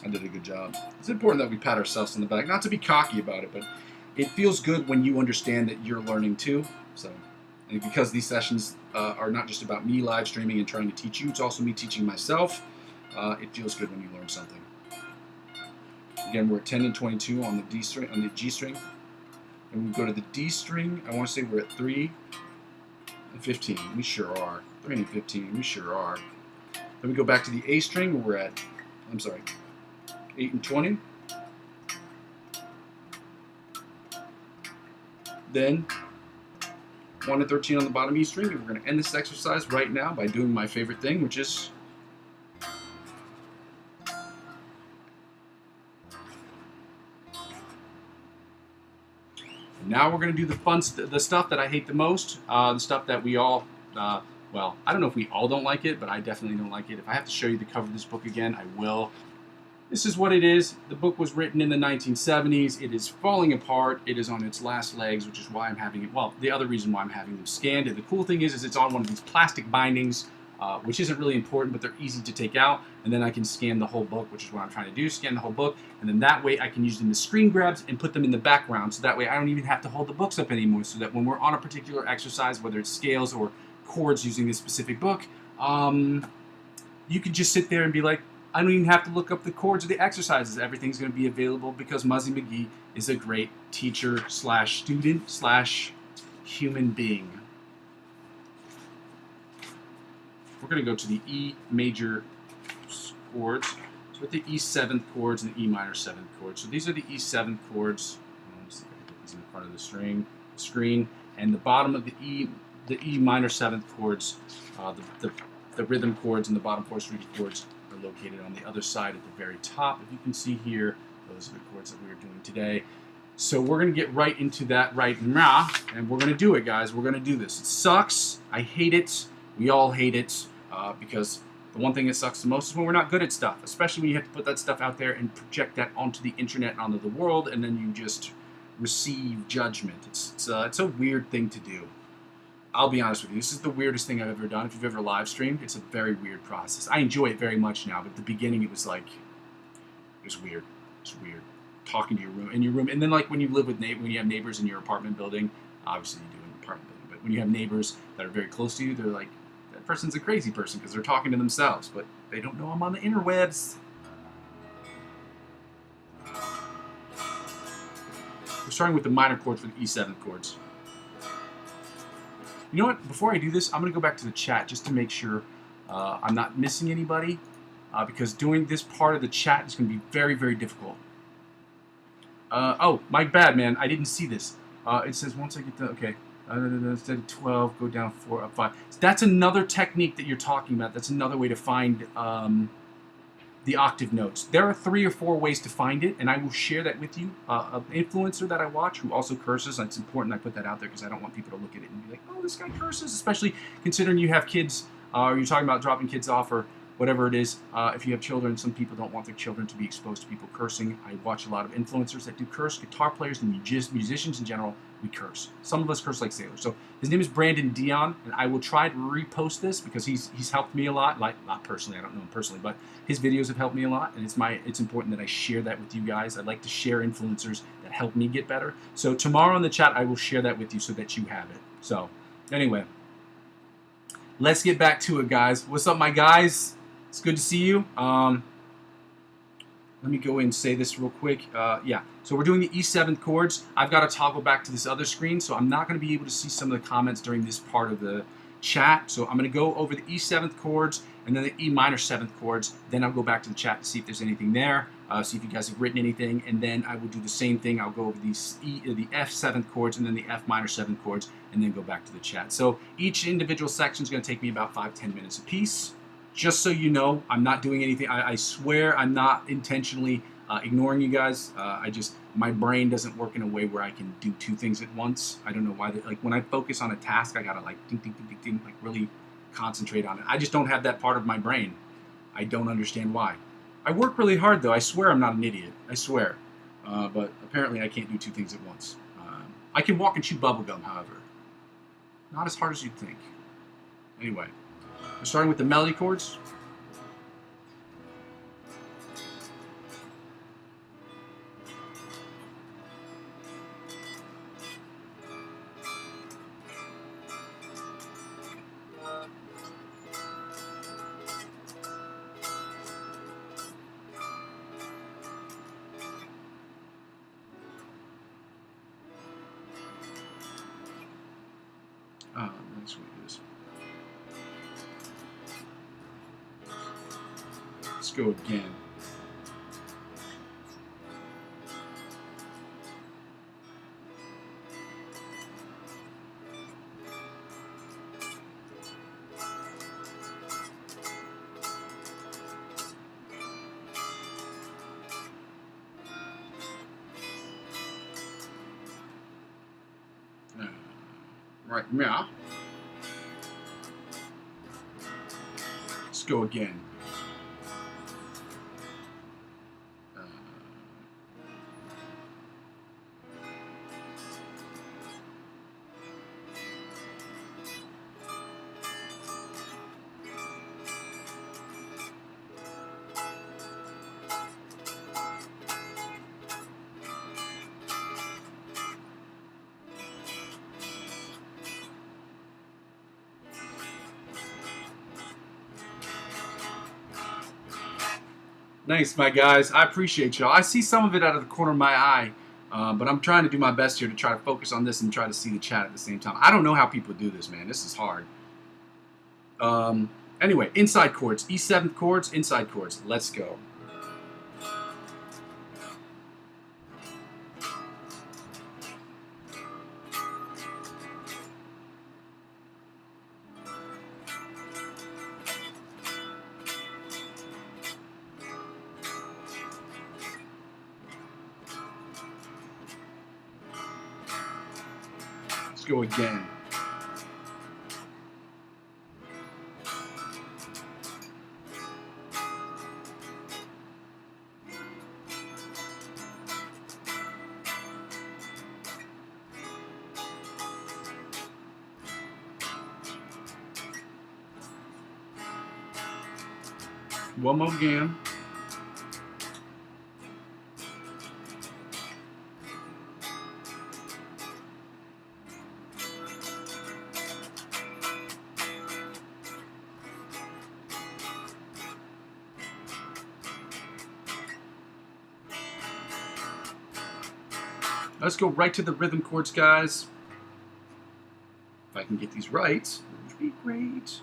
I did a good job. It's important that we pat ourselves on the back, not to be cocky about it, but it feels good when you understand that you're learning too. So, and because these sessions are not just about me live streaming and trying to teach you, it's also me teaching myself. It feels good when you learn something. Again, we're at 10 and 22 on the D string, on the G string, and we go to the D string. I want to say we're at 3 and 15. We sure are. 3 and 15. We sure are. Then we go back to the A string where we're at. I'm sorry. 8 and 20. Then 1 and 13 on the bottom E string. And we're going to end this exercise right now by doing my favorite thing, which is now we're going to do the fun, the stuff that I hate the most, the stuff that we all, well, I don't know if we all don't like it, but I definitely don't like it. If I have to show you the cover of this book again, I will. This is what it is. The book was written in the 1970s. It is falling apart. It is on its last legs, which is why I'm having it. Well, the other reason why I'm having them scanned. And the cool thing is it's on one of these plastic bindings, which isn't really important, but they're easy to take out. And then I can scan the whole book, which is what I'm trying to do, scan the whole book. And then that way I can use them as screen grabs and put them in the background. So that way I don't even have to hold the books up anymore. So that when we're on a particular exercise, whether it's scales or chords using this specific book, you can just sit there and be like, I don't even have to look up the chords or the exercises. Everything's going to be available because Muzzy McGee is a great teacher slash student slash human being. We're going to go to the E major chords. So with the E7 chords and the E minor 7th chords. So these are the E7 chords. Let's see if I can put these in front of the screen. And the bottom of the E minor 7th chords, the rhythm chords and the bottom 4 string chords are located on the other side at the very top. If you can see here, those are the chords that we are doing today. So we're going to get right into that right now, and we're going to do it, guys. We're going to do this. It sucks. I hate it. We all hate it because the one thing that sucks the most is when we're not good at stuff, especially when you have to put that stuff out there and project that onto the internet and onto the world, and then you just receive judgment. It's a weird thing to do. I'll be honest with you, this is the weirdest thing I've ever done. If you've ever live streamed, it's a very weird process. I enjoy it very much now, but at the beginning it was like, it was weird. It's weird. Talking to in your room, and then like when you live with when you have neighbors in your apartment building, obviously you do in an apartment building, but when you have neighbors that are very close to you, they're like, that person's a crazy person because they're talking to themselves, but they don't know I'm on the interwebs. We're starting with the minor chords for the E7 chords. You know what? Before I do this, I'm going to go back to the chat just to make sure I'm not missing anybody, because doing this part of the chat is going to be very, very difficult. Oh, my bad, man. I didn't see this. It says once I get to, okay, instead of 12, go down 4, up 5. So that's another technique that you're talking about. That's another way to find the octave notes. There are 3 or 4 ways to find it, and I will share that with you. An influencer that I watch who also curses, and it's important I put that out there because I don't want people to look at it and be like, oh, this guy curses, especially considering you have kids, or you're talking about dropping kids off, or whatever it is. If you have children, some people don't want their children to be exposed to people cursing. I watch a lot of influencers that do curse. Guitar players and musicians in general, we curse. Some of us curse like sailors. So his name is Brandon Dion, and I will try to repost this because he's helped me a lot. Like, not personally, I don't know him personally, but his videos have helped me a lot, and it's important that I share that with you guys. I'd like to share influencers that help me get better. So tomorrow in the chat, I will share that with you so that you have it. So anyway, let's get back to it, guys. What's up, my guys? It's good to see you. Let me go and say this real quick. Yeah, so we're doing the E7 chords. I've got to toggle back to this other screen, so I'm not going to be able to see some of the comments during this part of the chat. So I'm going to go over the E7 chords and then the E minor 7th chords. Then I'll go back to the chat to see if there's anything there, see if you guys have written anything, and then I will do the same thing. I'll go over the F7th chords and then the F minor 7th chords, and then go back to the chat. So each individual section is going to take me about 5-10 minutes a piece. Just so you know, I'm not doing anything. I swear I'm not intentionally ignoring you guys. My brain doesn't work in a way where I can do two things at once. I don't know why. Like when I focus on a task, I gotta like ding, ding, ding, ding, ding, like really concentrate on it. I just don't have that part of my brain. I don't understand why. I work really hard though. I swear I'm not an idiot. I swear. But apparently I can't do two things at once. I can walk and chew bubblegum, however. Not as hard as you'd think. Anyway, we're starting with the melody chords. That's what it is. Let's go again. Right now. Let's go again. Thanks, my guys. I appreciate y'all. I see some of it out of the corner of my eye, but I'm trying to do my best here to try to focus on this and try to see the chat at the same time. I don't know how people do this, man. This is hard. Anyway, inside chords. E7 chords, inside chords. Let's go. Go again. One more again. Let's go right to the rhythm chords, guys. If I can get these right, it would be great.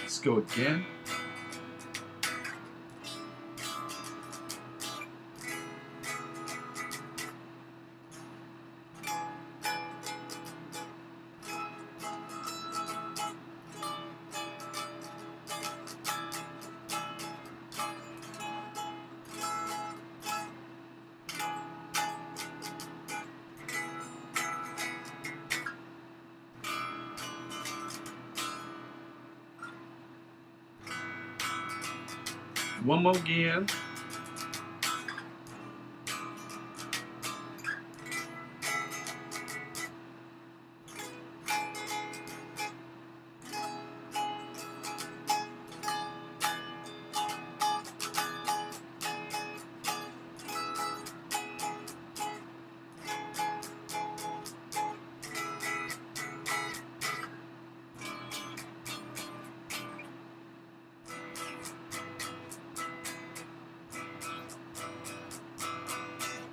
Let's go again. One more again.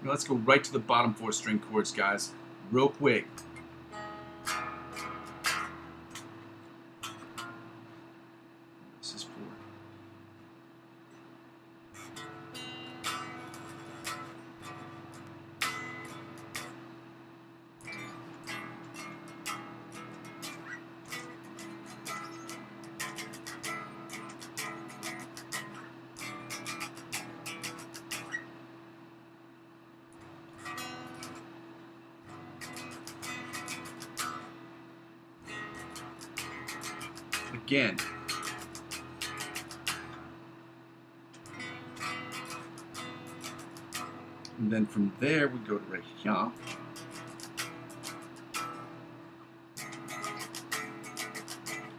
Now let's go right to the bottom 4 string chords, guys, real quick. This is 4. Again. And then from there we go to right here.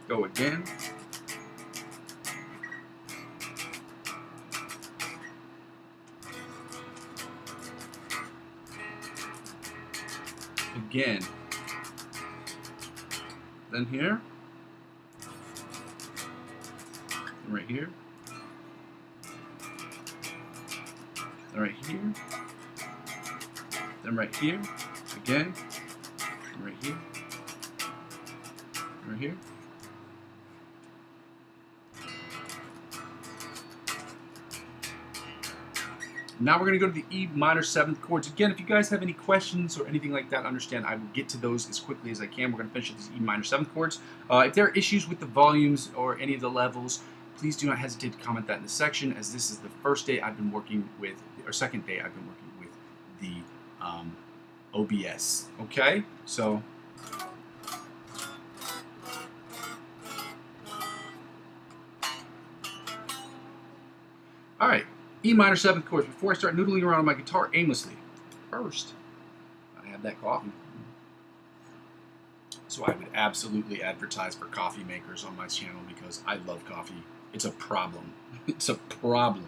Go again. Again. Then here. And right here. Then right here. Then right here. Again. And right here. And right here. Now we're going to go to the E minor 7th chords. Again, if you guys have any questions or anything like that, understand I will get to those as quickly as I can. We're going to finish with these E minor 7th chords. If there are issues with the volumes or any of the levels, please do not hesitate to comment that in the section, as this is the first day I've been working with, or second day I've been working with the OBS. Okay? So, all right. E minor 7th chords. Before I start noodling around on my guitar aimlessly, first, I have that coffee. So I would absolutely advertise for coffee makers on my channel because I love coffee. It's a problem. It's a problem.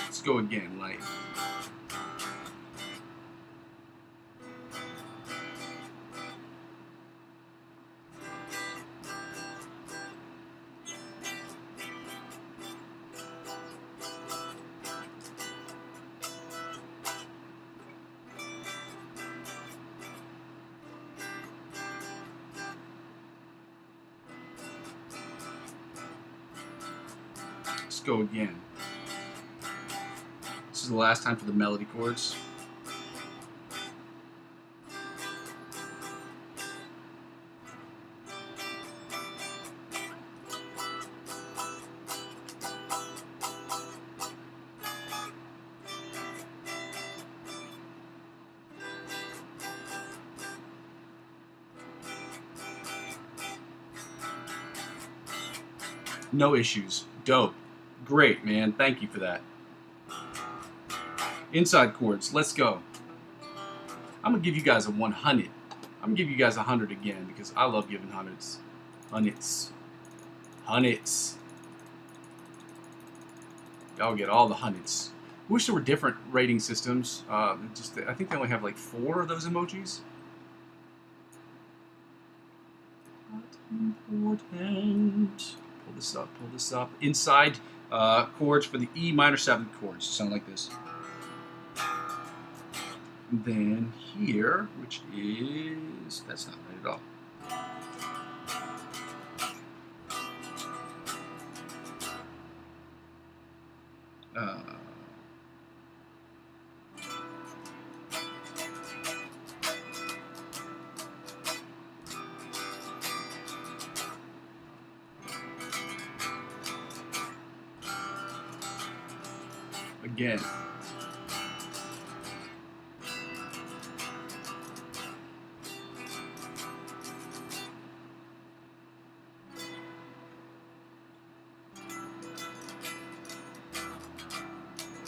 Let's go again, like. Let's go again. This is the last time for the melody chords. No issues. Dope. Great, man. Thank you for that. Inside chords. Let's go. I'm going to give you guys a 100. I'm going to give you guys 100 again because I love giving hundreds. Hundreds. Hundreds. Y'all get all the hundreds. I wish there were different rating systems. I think they only have like 4 of those emojis. Not important. Pull this up, pull this up. Inside chords for the E minor 7th chords. Sound like this. And then here, which is, that's not right at all. Again.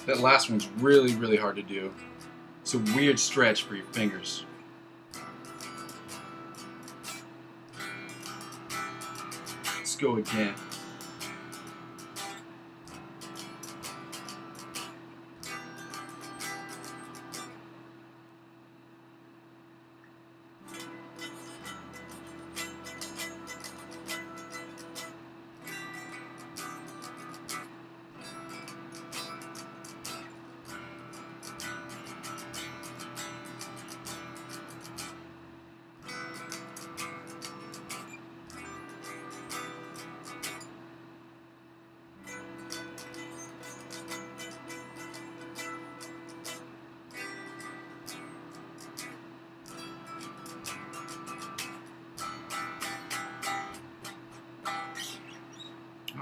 That last one's really, really hard to do. It's a weird stretch for your fingers. Let's go again.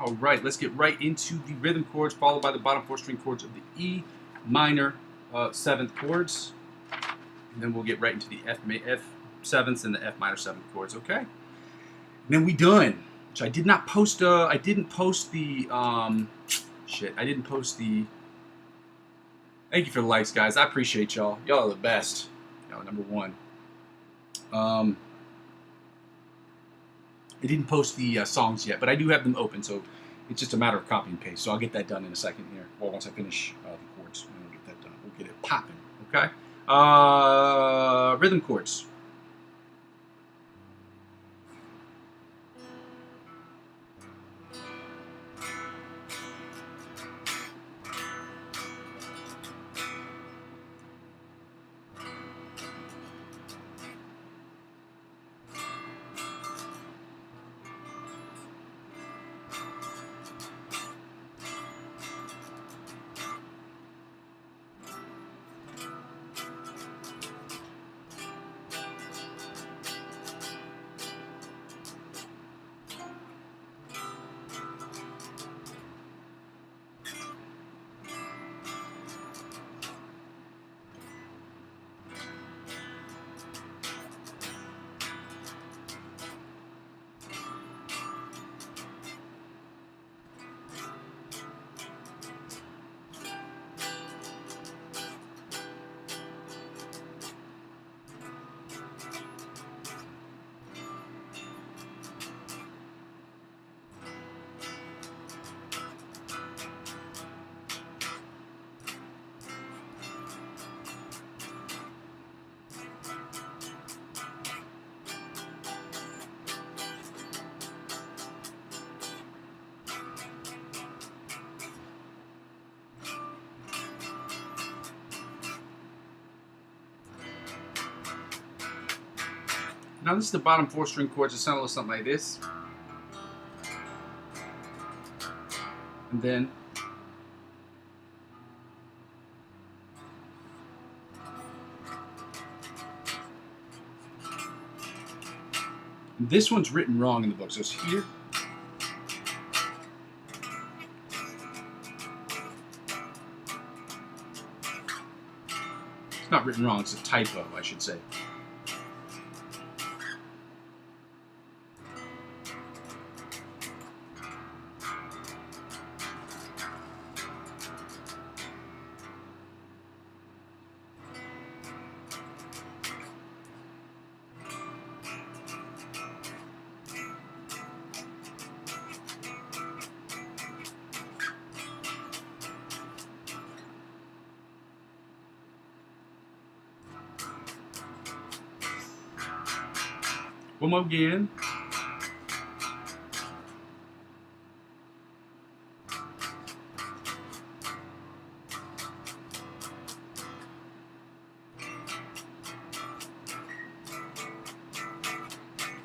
All right, let's get right into the rhythm chords, followed by the bottom 4 string chords of the E minor 7th chords. And then we'll get right into the F 7th and the F minor 7th chords, okay? And then we done. Which I did not post, I didn't post the, thank you for the likes, guys. I appreciate y'all. Y'all are the best. Y'all are number one. I didn't post the songs yet, but I do have them open, so it's just a matter of copy and paste. So I'll get that done in a second here. Well, once I finish the chords, we'll get that done. We'll get it popping, okay? Rhythm chords. Now this is the bottom 4 string chords. It sounds a little something like this. And then this one's written wrong in the book. So it's here. It's not written wrong. It's a typo, I should say. One more again.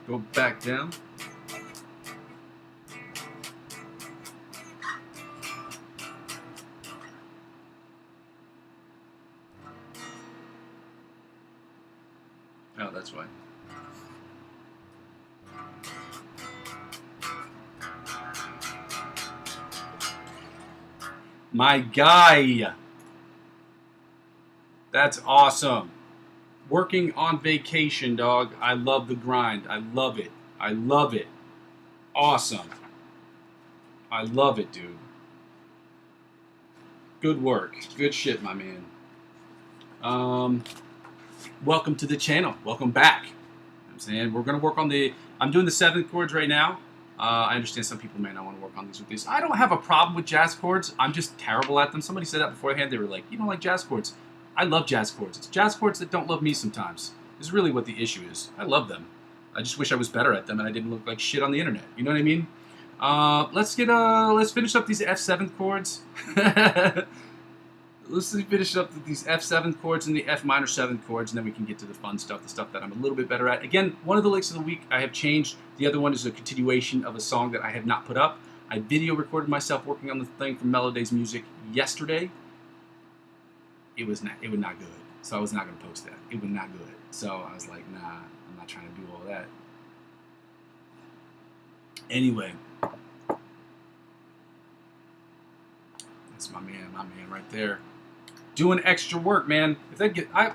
Go back down. Oh, that's why. My guy. That's awesome. Working on vacation, dog. I love the grind. I love it. I love it. Awesome. I love it, dude. Good work. Good shit, my man. Welcome to the channel. Welcome back. You know what I'm saying? We're going to work on I'm doing the 7th chords right now. I understand some people may not want to work on these with these. I don't have a problem with jazz chords. I'm just terrible at them. Somebody said that beforehand. They were like, you don't like jazz chords. I love jazz chords. It's jazz chords that don't love me sometimes. This is really what the issue is. I love them. I just wish I was better at them and I didn't look like shit on the internet. You know what I mean? Let's finish up these F7 chords. Let's finish up with these F7 chords and the F minor 7th chords, and then we can get to the fun stuff, the stuff that I'm a little bit better at. Again, one of the licks of the week I have changed. The other one is a continuation of a song that I have not put up. I video recorded myself working on the thing from Meloday's Music yesterday. It was not good, so I was not going to post that. It was not good, so I was like, nah, I'm not trying to do all that. Anyway, that's my man right there. Doing extra work, man. If they get, I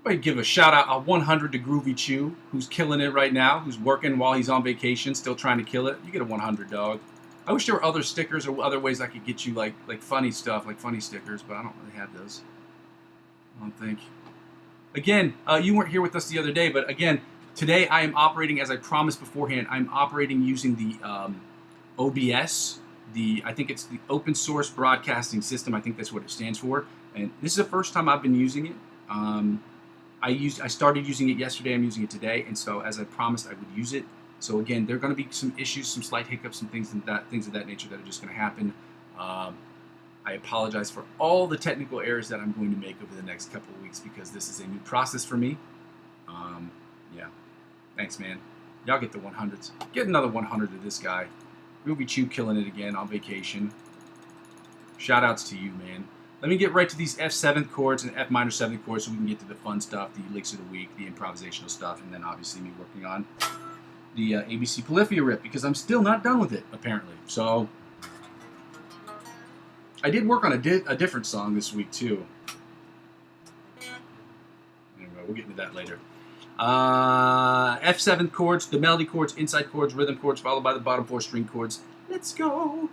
might give a shout out, a 100 to Groovy Chew, who's killing it right now, who's working while he's on vacation, still trying to kill it. You get a 100, dog. I wish there were other stickers or other ways I could get you like funny stuff, like funny stickers, but I don't really have those. I don't think. Again, you weren't here with us the other day, but again, today I am operating, as I promised beforehand, I'm operating using the OBS. I think it's the Open Source Broadcasting System. I think that's what it stands for. And this is the first time I've been using it. I started using it yesterday. I'm using it today. And so, as I promised, I would use it. So again, there are going to be some issues, some slight hiccups, some things of that nature that are just going to happen. I apologize for all the technical errors that I'm going to make over the next couple of weeks because this is a new process for me. Yeah. Thanks, man. Y'all get the 100s. Get another 100 to this guy. Groovy Chew killing it again on vacation. Shout outs to you, man. Let me get right to these F7 chords and F minor 7th chords so we can get to the fun stuff, the licks of the week, the improvisational stuff, and then obviously me working on the ABC Polyphia rip because I'm still not done with it, apparently. So, I did work on a different song this week, too. Anyway, we'll get into that later. F7 chords, the melody chords, inside chords, rhythm chords, followed by the bottom 4 string chords. Let's go!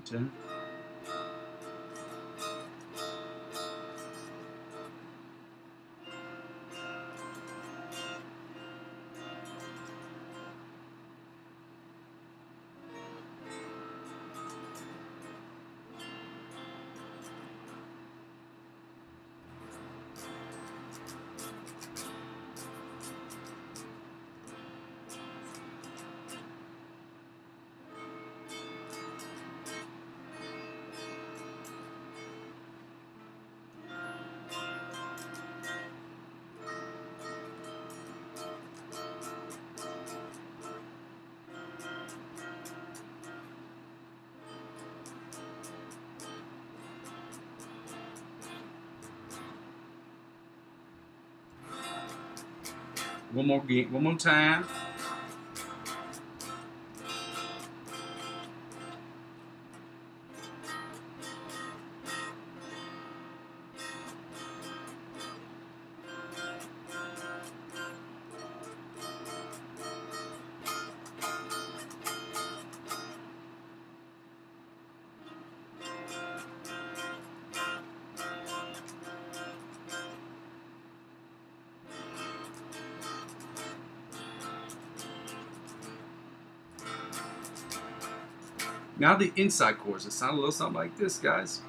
Okay. One more time. Now the inside chords. It sounds a little something like this, guys.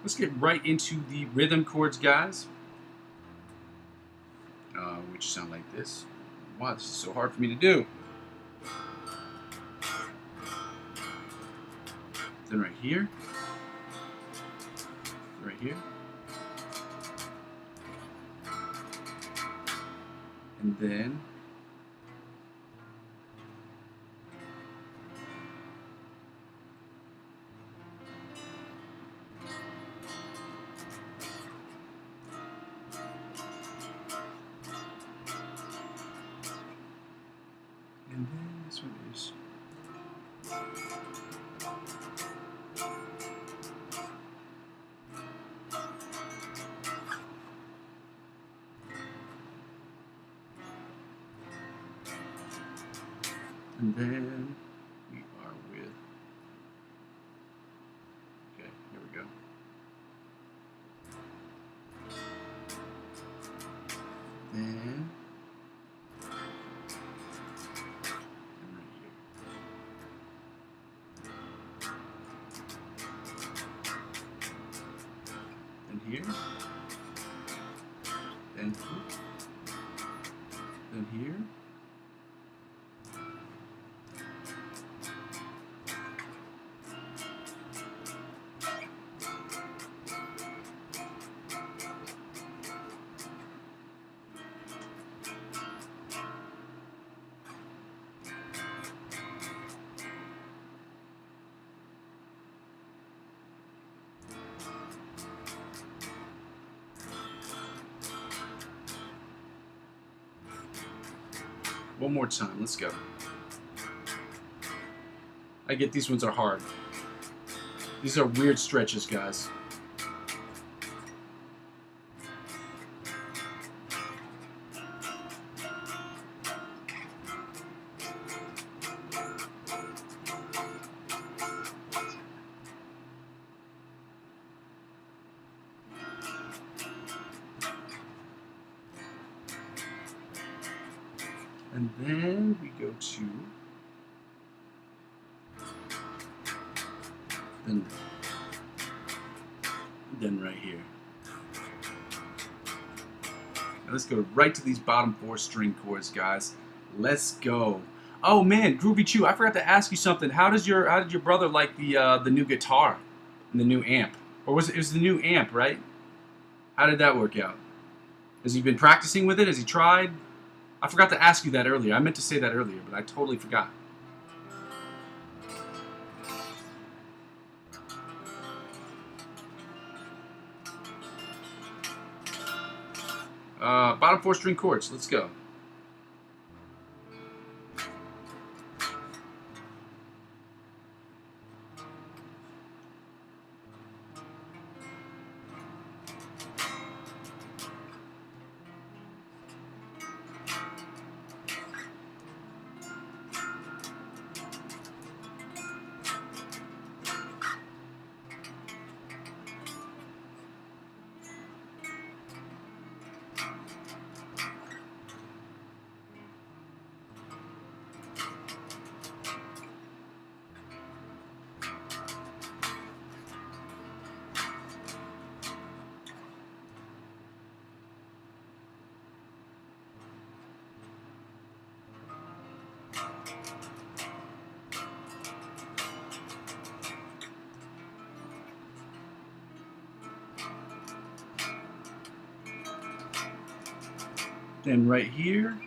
Let's get right into the rhythm chords, guys, which sound like this. Wow, this is so hard for me to do. Then right here, right here, and then this one is. And then we are with, okay, here we go. Then, and right here. Then here. Then here. Then here. One more time, let's go. I get these ones are hard. These are weird stretches, guys. And then we go to then right here. Now let's go right to these bottom 4 string chords, guys. Let's go. Oh man, Groovy Chew, I forgot to ask you something. How did your brother like the new guitar and the new amp? Or it was the new amp, right? How did that work out? Has he been practicing with it? Has he tried? I forgot to ask you that earlier. I meant to say that earlier, but I totally forgot. Bottom 4 string chords. Let's go. Then right here.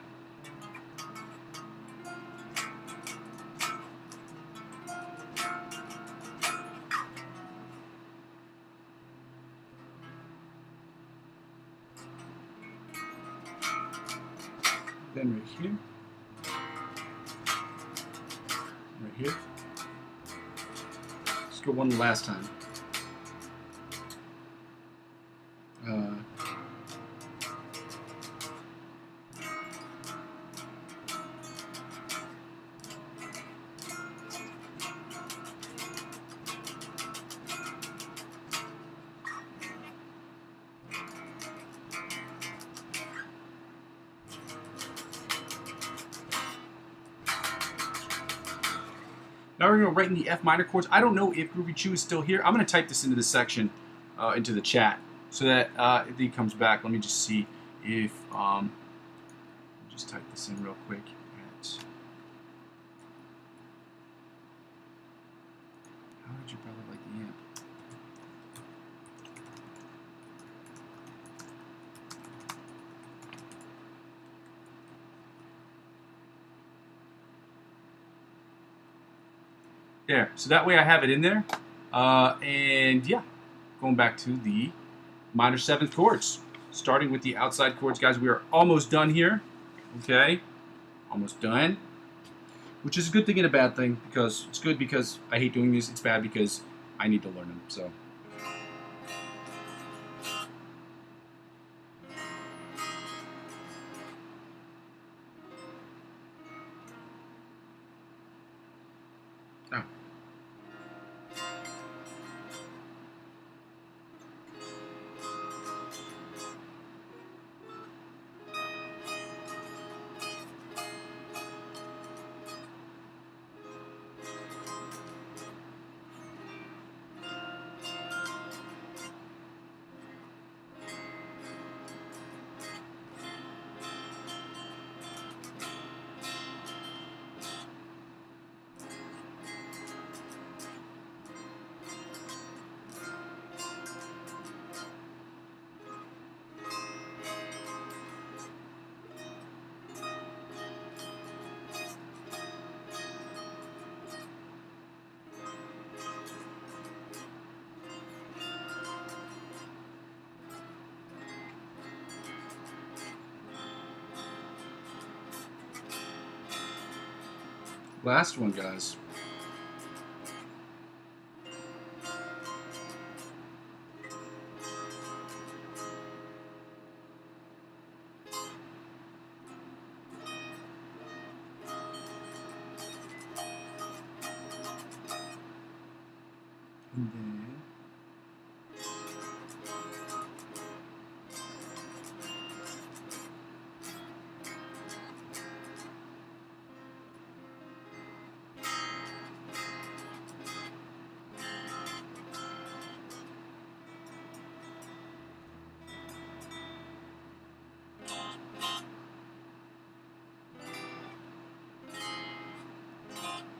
Then right here. Right here. Let's go one last time. Now we're going to write in the F minor chords. I don't know if Groovy Chew is still here. I'm going to type this into this section into the chat so that if he comes back, let me just see if just type this in real quick. How would your brother like the amp? There, so that way I have it in there, and yeah, going back to the minor seventh chords, starting with the outside chords, guys. We are almost done here, okay? Almost done, which is a good thing and a bad thing, because it's good because I hate doing these. It's bad because I need to learn them. So. Oh. Last one, guys. And then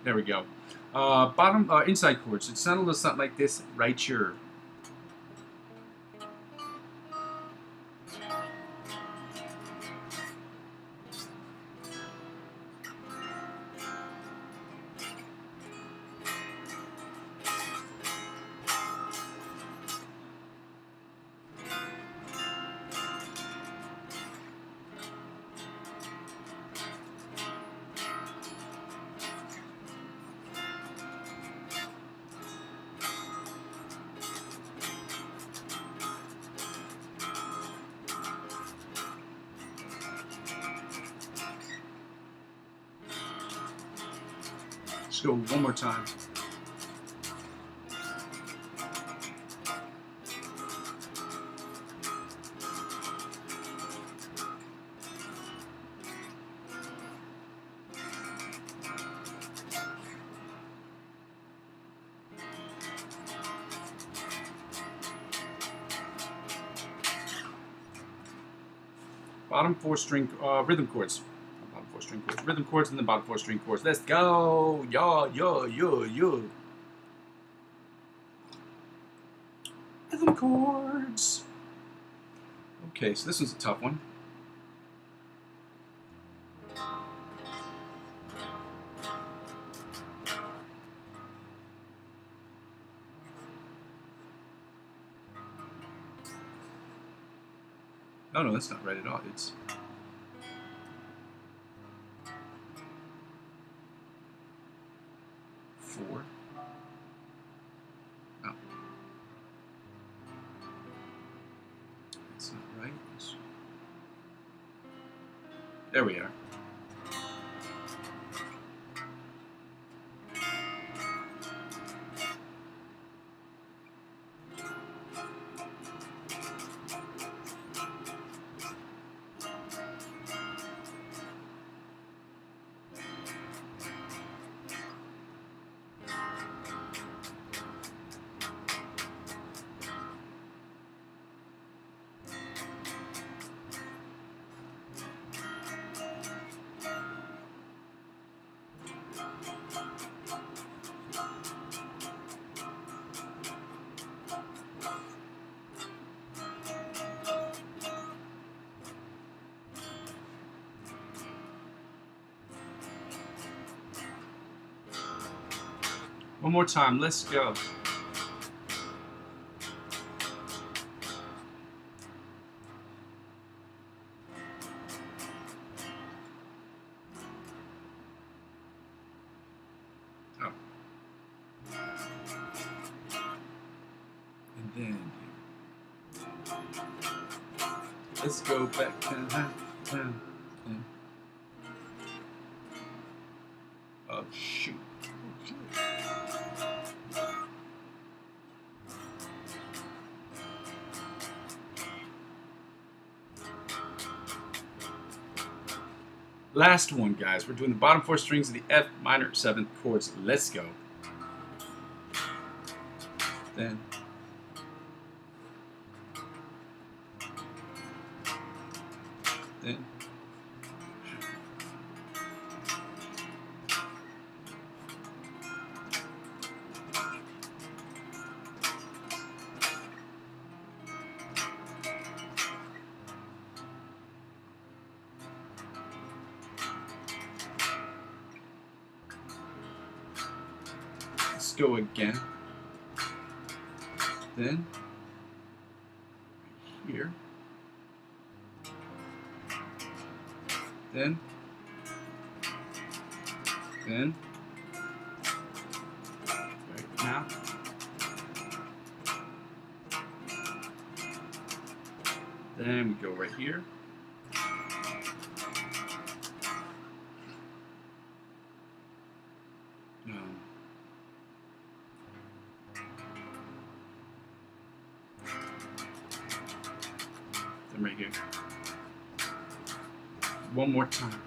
there we go. Bottom inside chords. It sounded a little something like this right here. Let's go one more time. Bottom four string rhythm chords. Bottom four string chords. Rhythm chords and then bottom four string chords. Let's go. Yo. Rhythm chords. Okay, so this one's a tough one. No, that's not right at all. It's four. Oh. That's not right. There we are. One more time. Let's go. Oh. And then let's go back. Oh shoot. Last one, guys. We're doing the bottom 4 strings of the F minor 7th chords. Let's go. Then. Then. Let's go again. Then here. Then right now. Then we go right here. Then right here. One more time.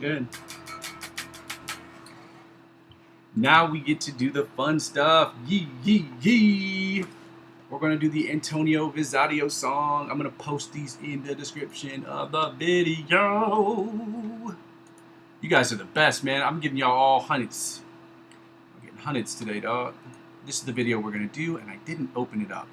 Good. Now we get to do the fun stuff. Yee, yee, yee. We're going to do the Antonio Vizzadio song. I'm going to post these in the description of the video. You guys are the best, man. I'm giving y'all all hundreds. I'm getting hundreds today, dog. This is the video we're going to do, and I didn't open it up.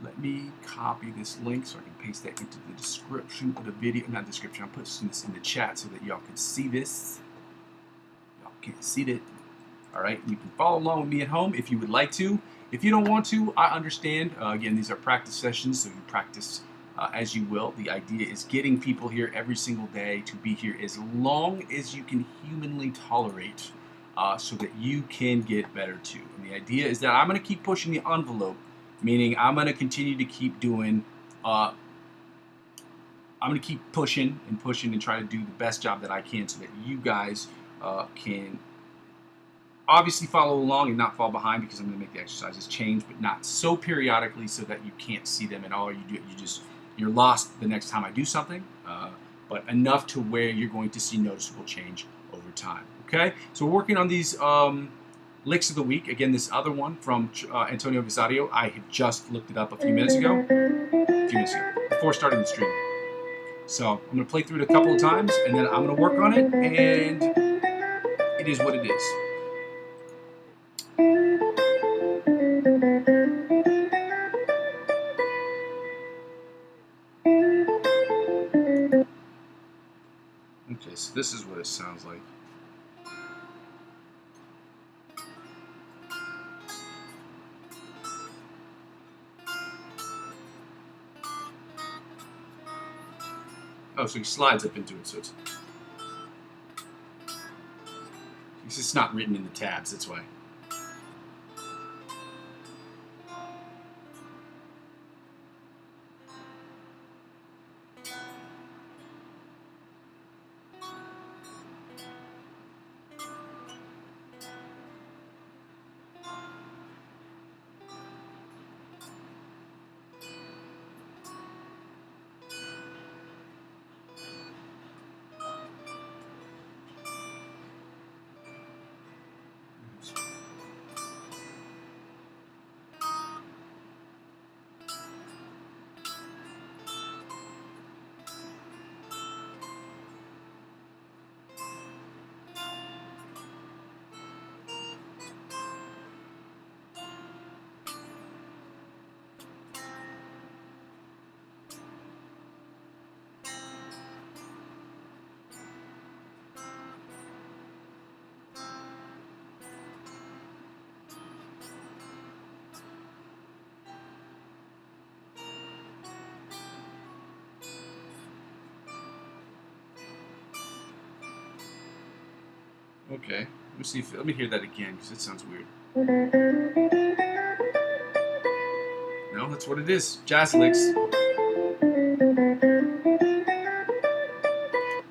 Let me copy this link so I can paste that into the description of the video. Not description, I'm putting this in the chat so that y'all can see this. Y'all can see it. Alright, you can follow along with me at home if you would like to. If you don't want to, I understand. Again, these are practice sessions, so you practice as you will. The idea is getting people here every single day to be here as long as you can humanly tolerate so that you can get better too. And the idea is that I'm going to keep pushing the envelope. Meaning I'm going to continue to keep doing, I'm going to keep pushing and try to do the best job that I can so that you guys can obviously follow along and not fall behind, because I'm going to make the exercises change, but not so periodically so that you can't see them at all. You're lost the next time I do something, but enough to where you're going to see noticeable change over time. Okay, so we're working on these licks of the week. Again, this other one from Antonio Vizzadio, I had just looked it up a few minutes ago, before starting the stream. So I'm going to play through it a couple of times, and then I'm going to work on it, and it is what it is. Okay, so this is what it sounds like. Oh, so he slides up into it, so it's just not written in the tabs, that's why. Okay. Let me see. Let me hear that again because it sounds weird. No, that's what it is. Jazz licks.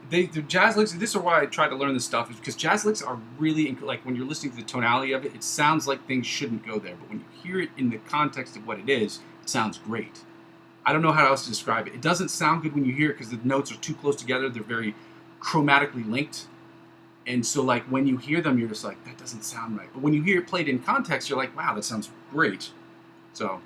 The jazz licks. This is why I try to learn this stuff, is because jazz licks are really like when you're listening to the tonality of it, it sounds like things shouldn't go there, but when you hear it in the context of what it sounds great. I don't know how else to describe it. It doesn't sound good when you hear it because the notes are too close together. They're very chromatically linked. And so, like, when you hear them, you're just like, that doesn't sound right. But when you hear it played in context, you're like, wow, that sounds great. So,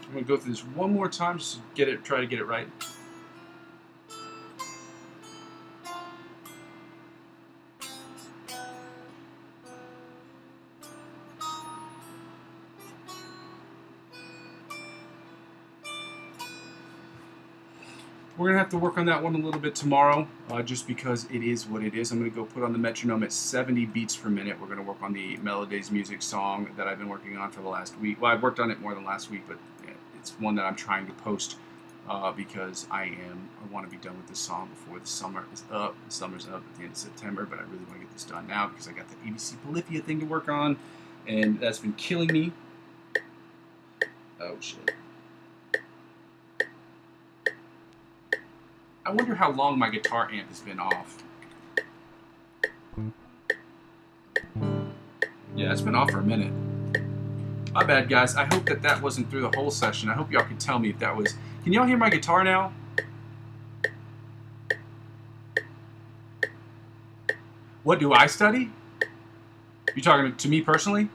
I'm going to go through this one more time just to try to get it right. We're going to have to work on that one a little bit tomorrow, just because it is what it is. I'm going to go put on the metronome at 70 beats per minute. We're going to work on the Melodies Music song that I've been working on for the last week. Well, I've worked on it more than last week, but it's one that I'm trying to post because I want to be done with this song before the summer is up. The summer's up at the end of September, but I really want to get this done now because I got the ABC Polyphia thing to work on, and that's been killing me. Oh, shit. I wonder how long my guitar amp has been off. Yeah, it's been off for a minute. My bad, guys. I hope that wasn't through the whole session. I hope y'all can tell me if that was... Can y'all hear my guitar now? What do I study? You talking to me personally?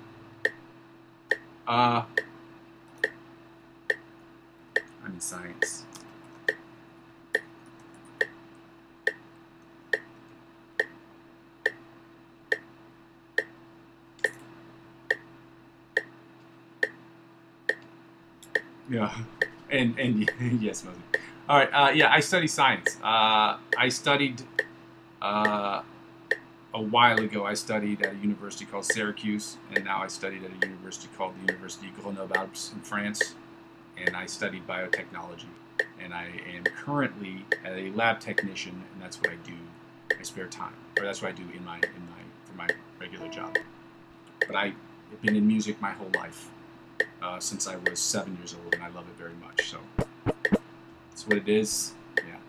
I'm in science. Yeah, and yes, Muzzy. All right, yeah, I study science. I studied a while ago. I studied at a university called Syracuse, and now I studied at a university called the University Grenoble-Alpes in France, and I studied biotechnology. And I am currently a lab technician, and that's what I do in my spare time, or that's what I do for my regular job. But I have been in music my whole life. Since I was 7 years old, and I love it very much. So that's what it is. Yeah.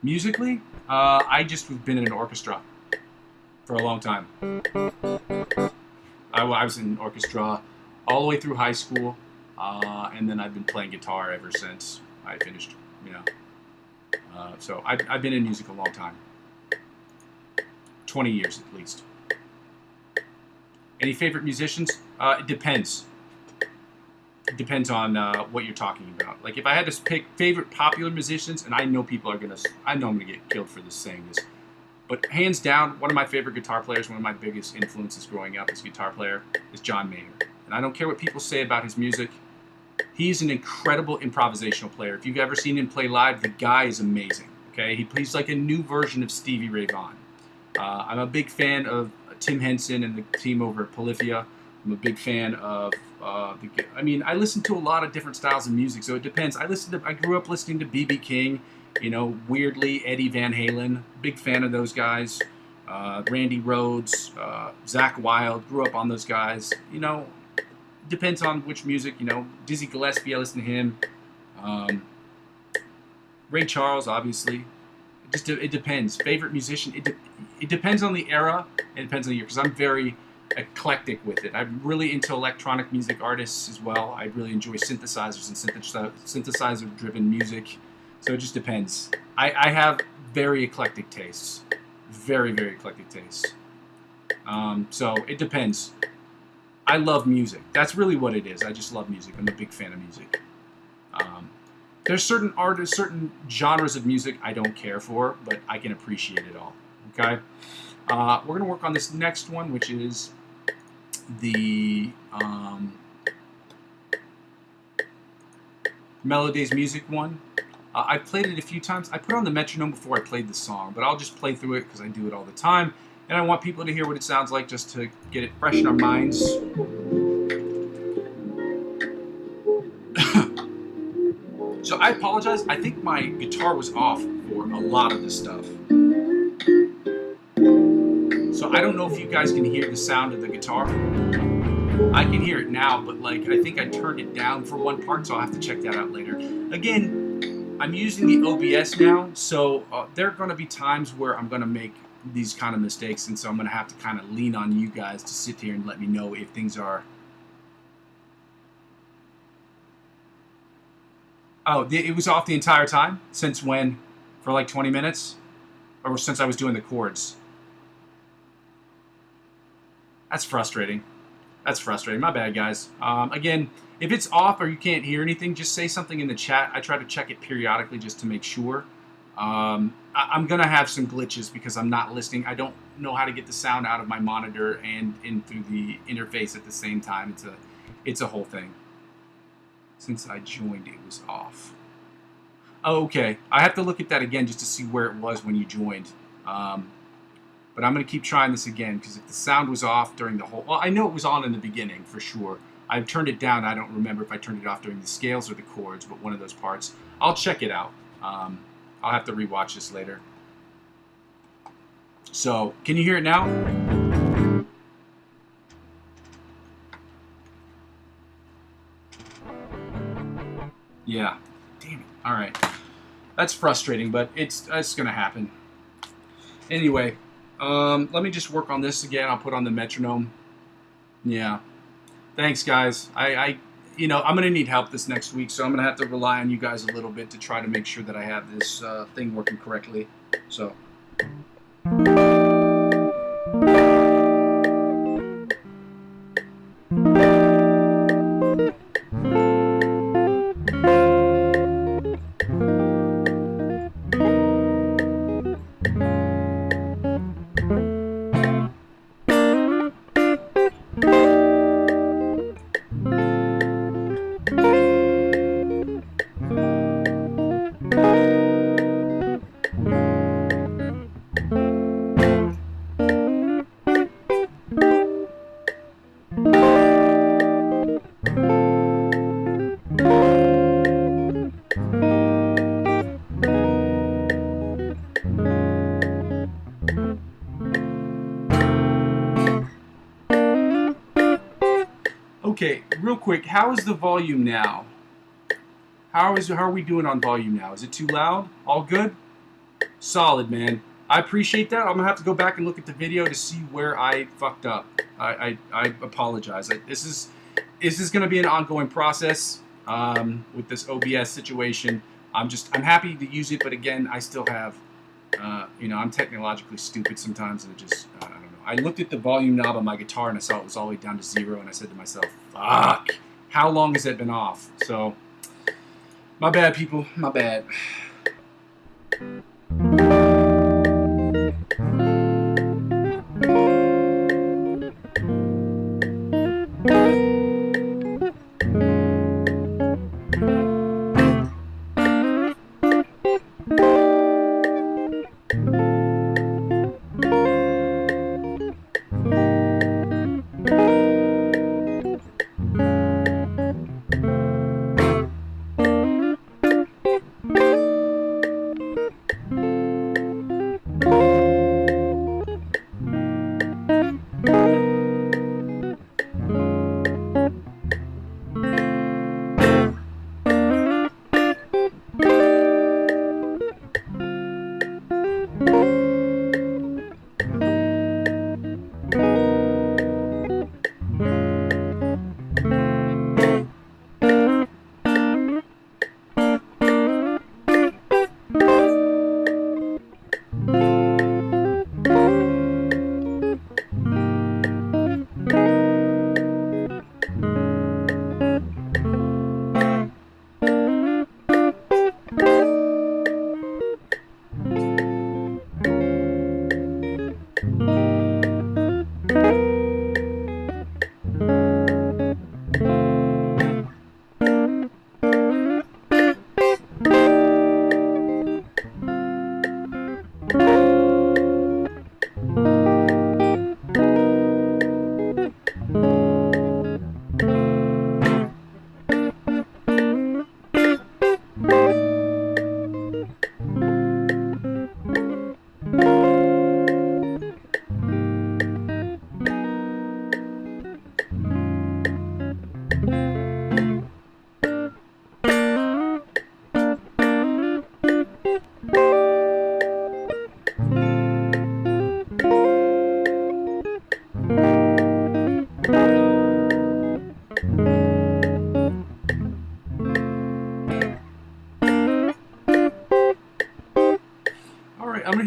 Musically, I just have been in an orchestra for a long time. I was in an orchestra all the way through high school, and then I've been playing guitar ever since I finished. You know, so I've been in music a long time, 20 years at least. Any favorite musicians? It depends. It depends on what you're talking about. Like if I had to pick favorite popular musicians, and I know I'm gonna get killed for this saying this, but hands down, one of my favorite guitar players, one of my biggest influences growing up as a guitar player, is John Mayer. And I don't care what people say about his music. He's an incredible improvisational player. If you've ever seen him play live, the guy is amazing. Okay, he plays like a new version of Stevie Ray Vaughan. I'm a big fan of Tim Henson and the team over at Polyphia. I'm a big fan of I listen to a lot of different styles of music, so it depends. I grew up listening to B.B. King, you know, weirdly Eddie Van Halen. Big fan of those guys. Randy Rhoads, Zakk Wylde. Grew up on those guys. You know, depends on which music, you know. Dizzy Gillespie, I listen to him. Ray Charles, obviously. It depends. Favorite musician, it depends on the era. It depends on the year, because I'm very eclectic with it. I'm really into electronic music artists as well. I really enjoy synthesizers and synthesizer-driven music. So it just depends. I have very eclectic tastes. Very, very eclectic tastes. So it depends. I love music. That's really what it is. I just love music. I'm a big fan of music. There's certain artists, certain genres of music I don't care for, but I can appreciate it all. Okay? We're going to work on this next one, which is the Melodies Music one. I've played it a few times. I put on the metronome before I played the song, but I'll just play through it because I do it all the time. And I want people to hear what it sounds like just to get it fresh in our minds. So I apologize. I think my guitar was off for a lot of this stuff. So I don't know if you guys can hear the sound of the guitar. I can hear it now, but like I think I turned it down for one part, so I'll have to check that out later. Again, I'm using the OBS now, so there are going to be times where I'm going to make these kind of mistakes, and so I'm going to have to kind of lean on you guys to sit here and let me know if things are... Oh, it was off the entire time? Since when? For like 20 minutes? Or since I was doing the chords? That's frustrating. That's frustrating. My bad, guys. Again, if it's off or you can't hear anything, just say something in the chat. I try to check it periodically just to make sure. I'm going to have some glitches because I'm not listening. I don't know how to get the sound out of my monitor and in through the interface at the same time. It's a whole thing. Since I joined, it was off. Oh, okay. I have to look at that again just to see where it was when you joined. But I'm going to keep trying this again because if the sound was off during the whole... Well, I know it was on in the beginning for sure. I've turned it down. I don't remember if I turned it off during the scales or the chords, but one of those parts. I'll check it out. I'll have to rewatch this later. So, can you hear it now? Yeah. Damn it. All right. That's frustrating, but it's going to happen. Anyway, let me just work on this again. I'll put on the metronome. Yeah. Thanks, guys. You know, I'm going to need help this next week, so I'm going to have to rely on you guys a little bit to try to make sure that I have this thing working correctly. So... Okay, real quick, how is the volume now? How are we doing on volume now? Is it too loud? All good? Solid, man. I appreciate that. I'm going to have to go back and look at the video to see where I fucked up. I apologize. This is going to be an ongoing process with this OBS situation. I'm happy to use it, but again, I still have, you know, I'm technologically stupid sometimes, and it just, I don't know. I looked at the volume knob on my guitar, and I saw it was all the way down to 0, and I said to myself, fuck, how long has that been off? So, my bad, people, my bad.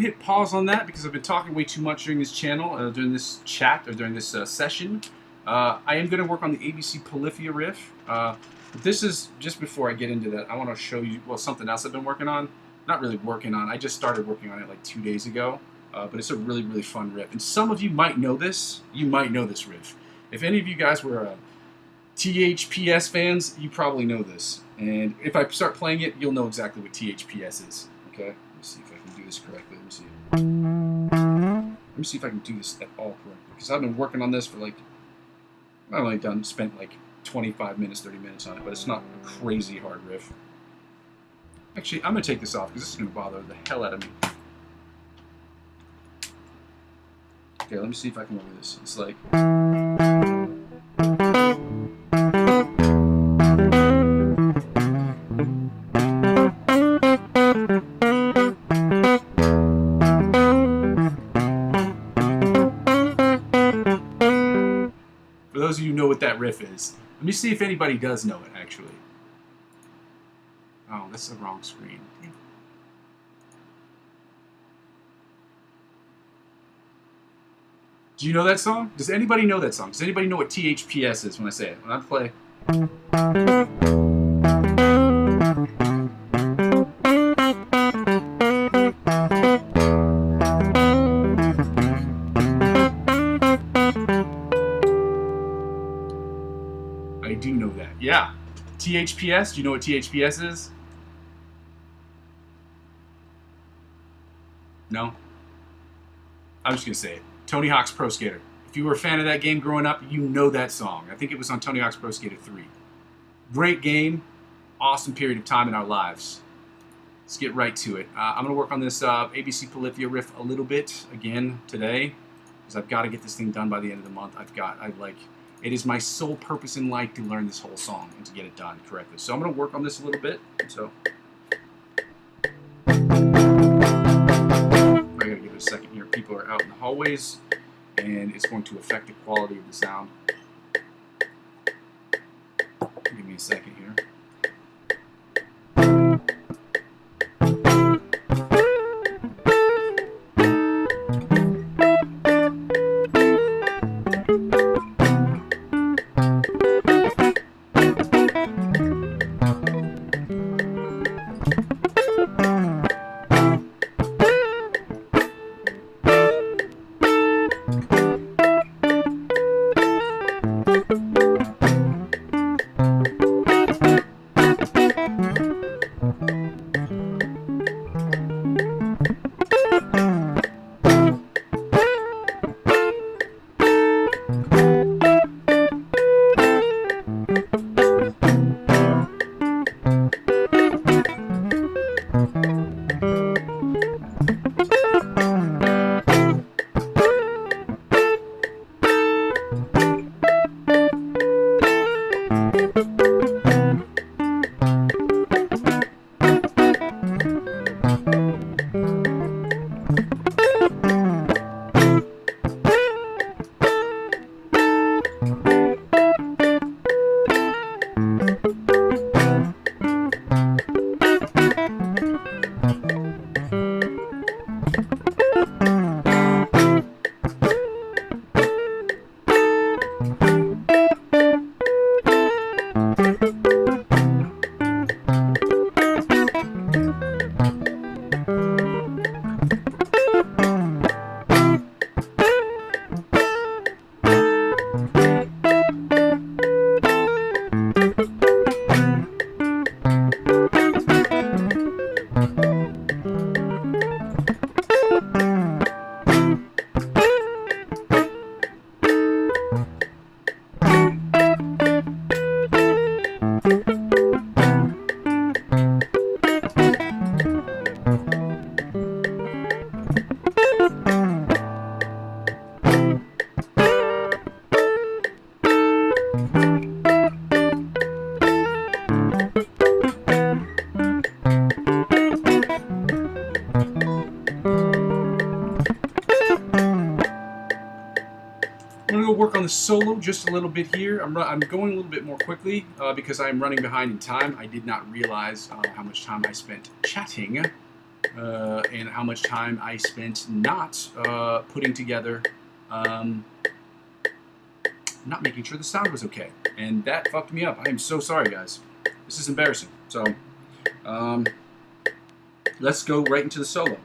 to hit pause on that because I've been talking way too much during this channel, during this chat, or during this session. I am going to work on the ABC Polyphia riff. But this is, just before I get into that, I want to show you, well, something else I've been working on. Not really working on, I just started working on it like 2 days ago. But it's a really, really fun riff. And some of you might know this. You might know this riff. If any of you guys were THPS fans, you probably know this. And if I start playing it, you'll know exactly what THPS is. Okay? Let me see if I can do this correctly. Let me see. Let me see if I can do this at all correctly. Because I've been working on this for like, I've only spent like 25 minutes, 30 minutes on it, but it's not a crazy hard riff. Actually, I'm going to take this off because this is going to bother the hell out of me. Okay, let me see if I can work this. It's like... For those of you who know what that riff is, let me see if anybody does know it, actually. Oh, that's the wrong screen. Do you know that song? Does anybody know that song? Does anybody know what THPS is when I say it? When I play... I do know that. Yeah. THPS, do you know what THPS is? No? I'm just going to say it. Tony Hawk's Pro Skater. If you were a fan of that game growing up, you know that song. I think it was on Tony Hawk's Pro Skater 3. Great game. Awesome period of time in our lives. Let's get right to it. I'm going to work on this ABC Polyphia riff a little bit again today because I've got to get this thing done by the end of the month. It is my sole purpose in life to learn this whole song and to get it done correctly. So I'm going to work on this a little bit. So I got to give it a second here. People are out in the hallways, and it's going to affect the quality of the sound. Give me a second here. Work on the solo just a little bit here. I'm going a little bit more quickly because I'm running behind in time. I did not realize how much time I spent chatting and how much time I spent not putting together, not making sure the sound was okay. And that fucked me up. I am so sorry, guys. This is embarrassing. So, let's go right into the solo.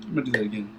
I'm gonna do that again.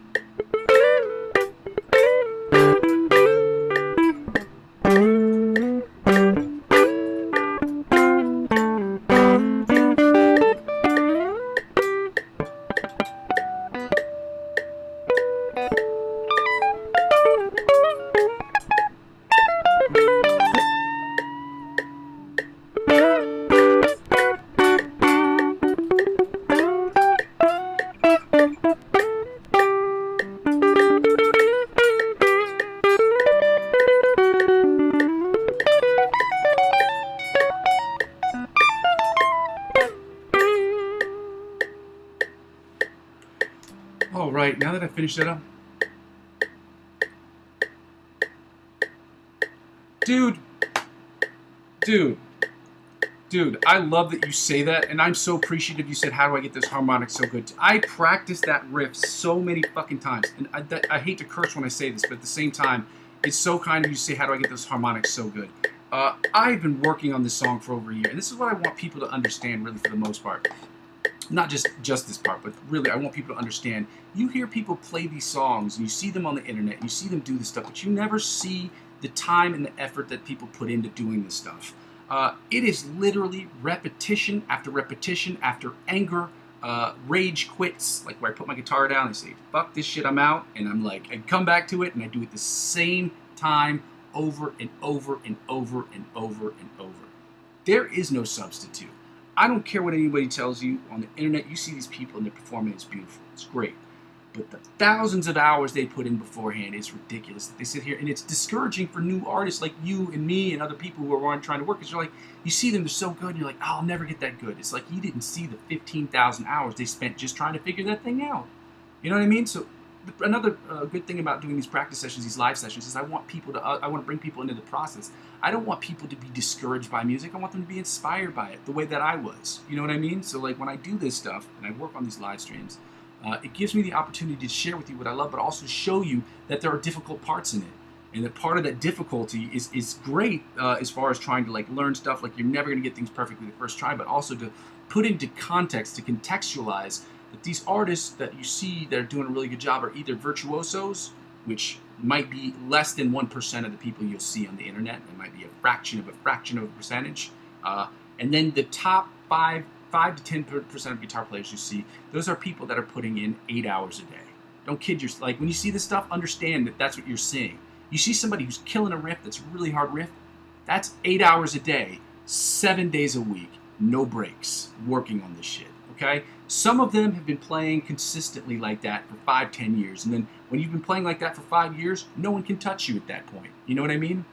All right, now that I finished that up, dude, I love that you say that, and I'm so appreciative you said, how do I get this harmonic so good? I practiced that riff so many fucking times, and I hate to curse when I say this, but at the same time, it's so kind of you to say, how do I get this harmonic so good? I've been working on this song for over a year, and this is what I want people to understand, really, for the most part. Not just this part, but really, I want people to understand. You hear people play these songs, and you see them on the internet, and you see them do this stuff, but you never see the time and the effort that people put into doing this stuff. It is literally repetition after anger, rage quits, like where I put my guitar down and say, fuck this shit, I'm out, and I'm like, I come back to it, and I do it the same time over and over and over and over and over. There is no substitute. I don't care what anybody tells you on the internet. You see these people and they're performing. It's beautiful. It's great. But the thousands of hours they put in beforehand is ridiculous. They sit here, and it's discouraging for new artists like you and me and other people who are trying to work. Because you're like, you see them, they're so good, and you're like, oh, I'll never get that good. It's like you didn't see the 15,000 hours they spent just trying to figure that thing out. You know what I mean? So another good thing about doing these practice sessions, these live sessions, is I want to bring people into the process. I don't want people to be discouraged by music. I want them to be inspired by it the way that I was. You know what I mean? So like when I do this stuff and I work on these live streams, it gives me the opportunity to share with you what I love, but also show you that there are difficult parts in it. And that part of that difficulty is great as far as trying to like learn stuff. Like you're never going to get things perfectly the first try, but also to put into context, to contextualize that these artists that you see that are doing a really good job are either virtuosos, which might be less than 1% of the people you'll see on the internet. It might be a fraction of a percentage. And then the top 5 to 10% of guitar players you see, those are people that are putting in 8 hours a day. Don't kid yourself. Like when you see this stuff, understand that that's what you're seeing. You see somebody who's killing a riff that's a really hard riff, that's 8 hours a day, 7 days a week, no breaks, working on this shit, okay? Some of them have been playing consistently like that for 5-10 years, and then when you've been playing like that for 5 years, no one can touch you at that point. You know what I mean?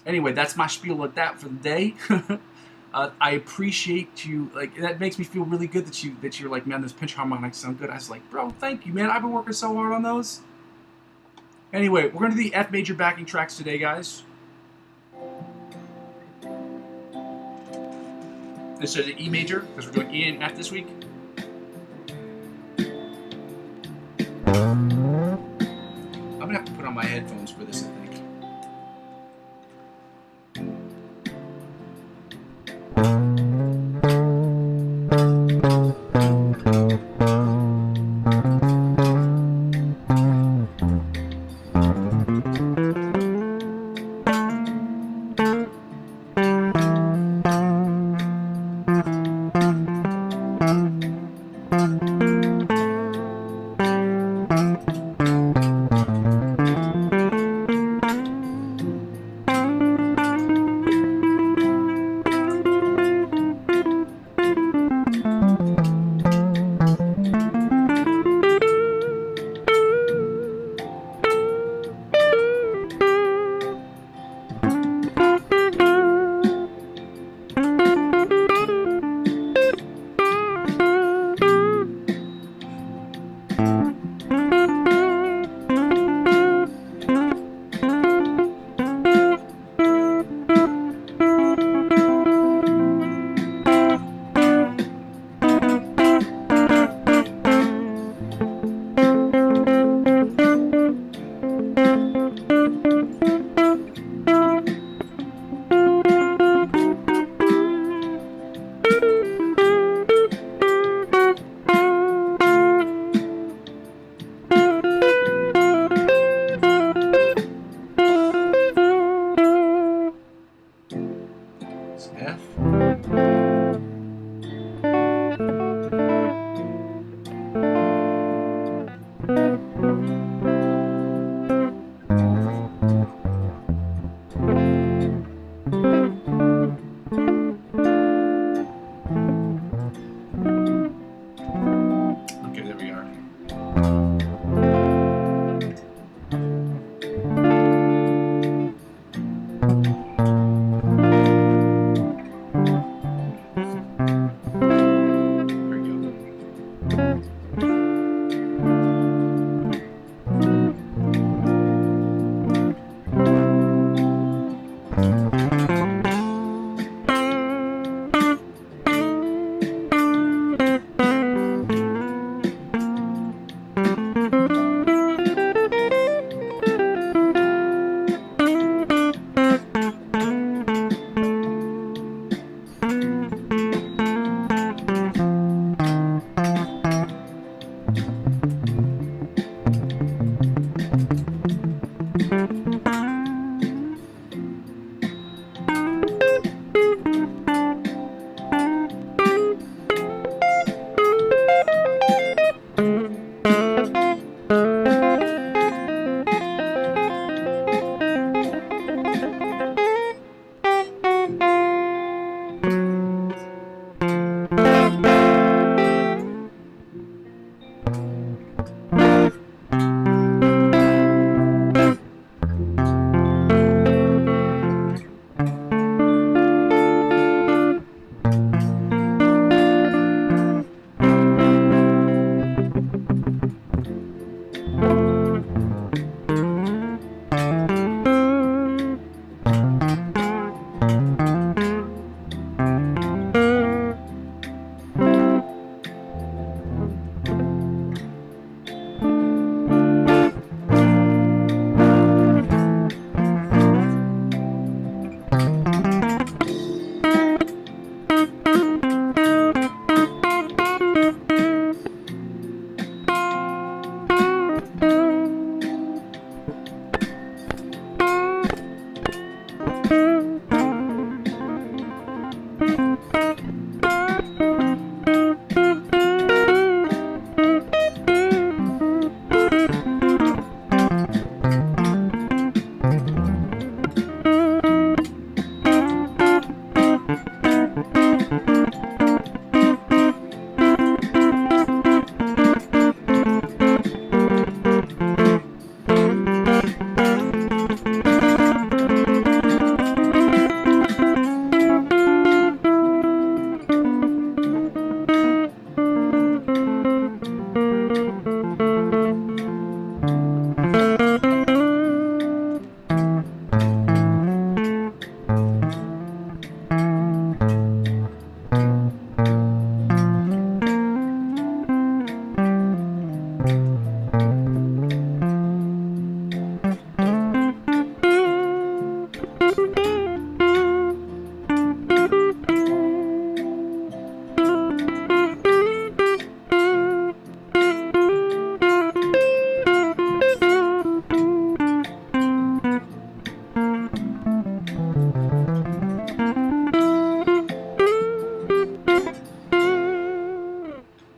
Anyway, that's my spiel like that for the day. I appreciate you. Like that makes me feel really good that you're like, man, those pinch harmonics sound good. I was like, bro, thank you, man. I've been working so hard on those. Anyway, we're gonna do the F major backing tracks today, guys. Instead of E major, because we're doing E and F this week. I'm gonna have to put on my headphones for this, I think.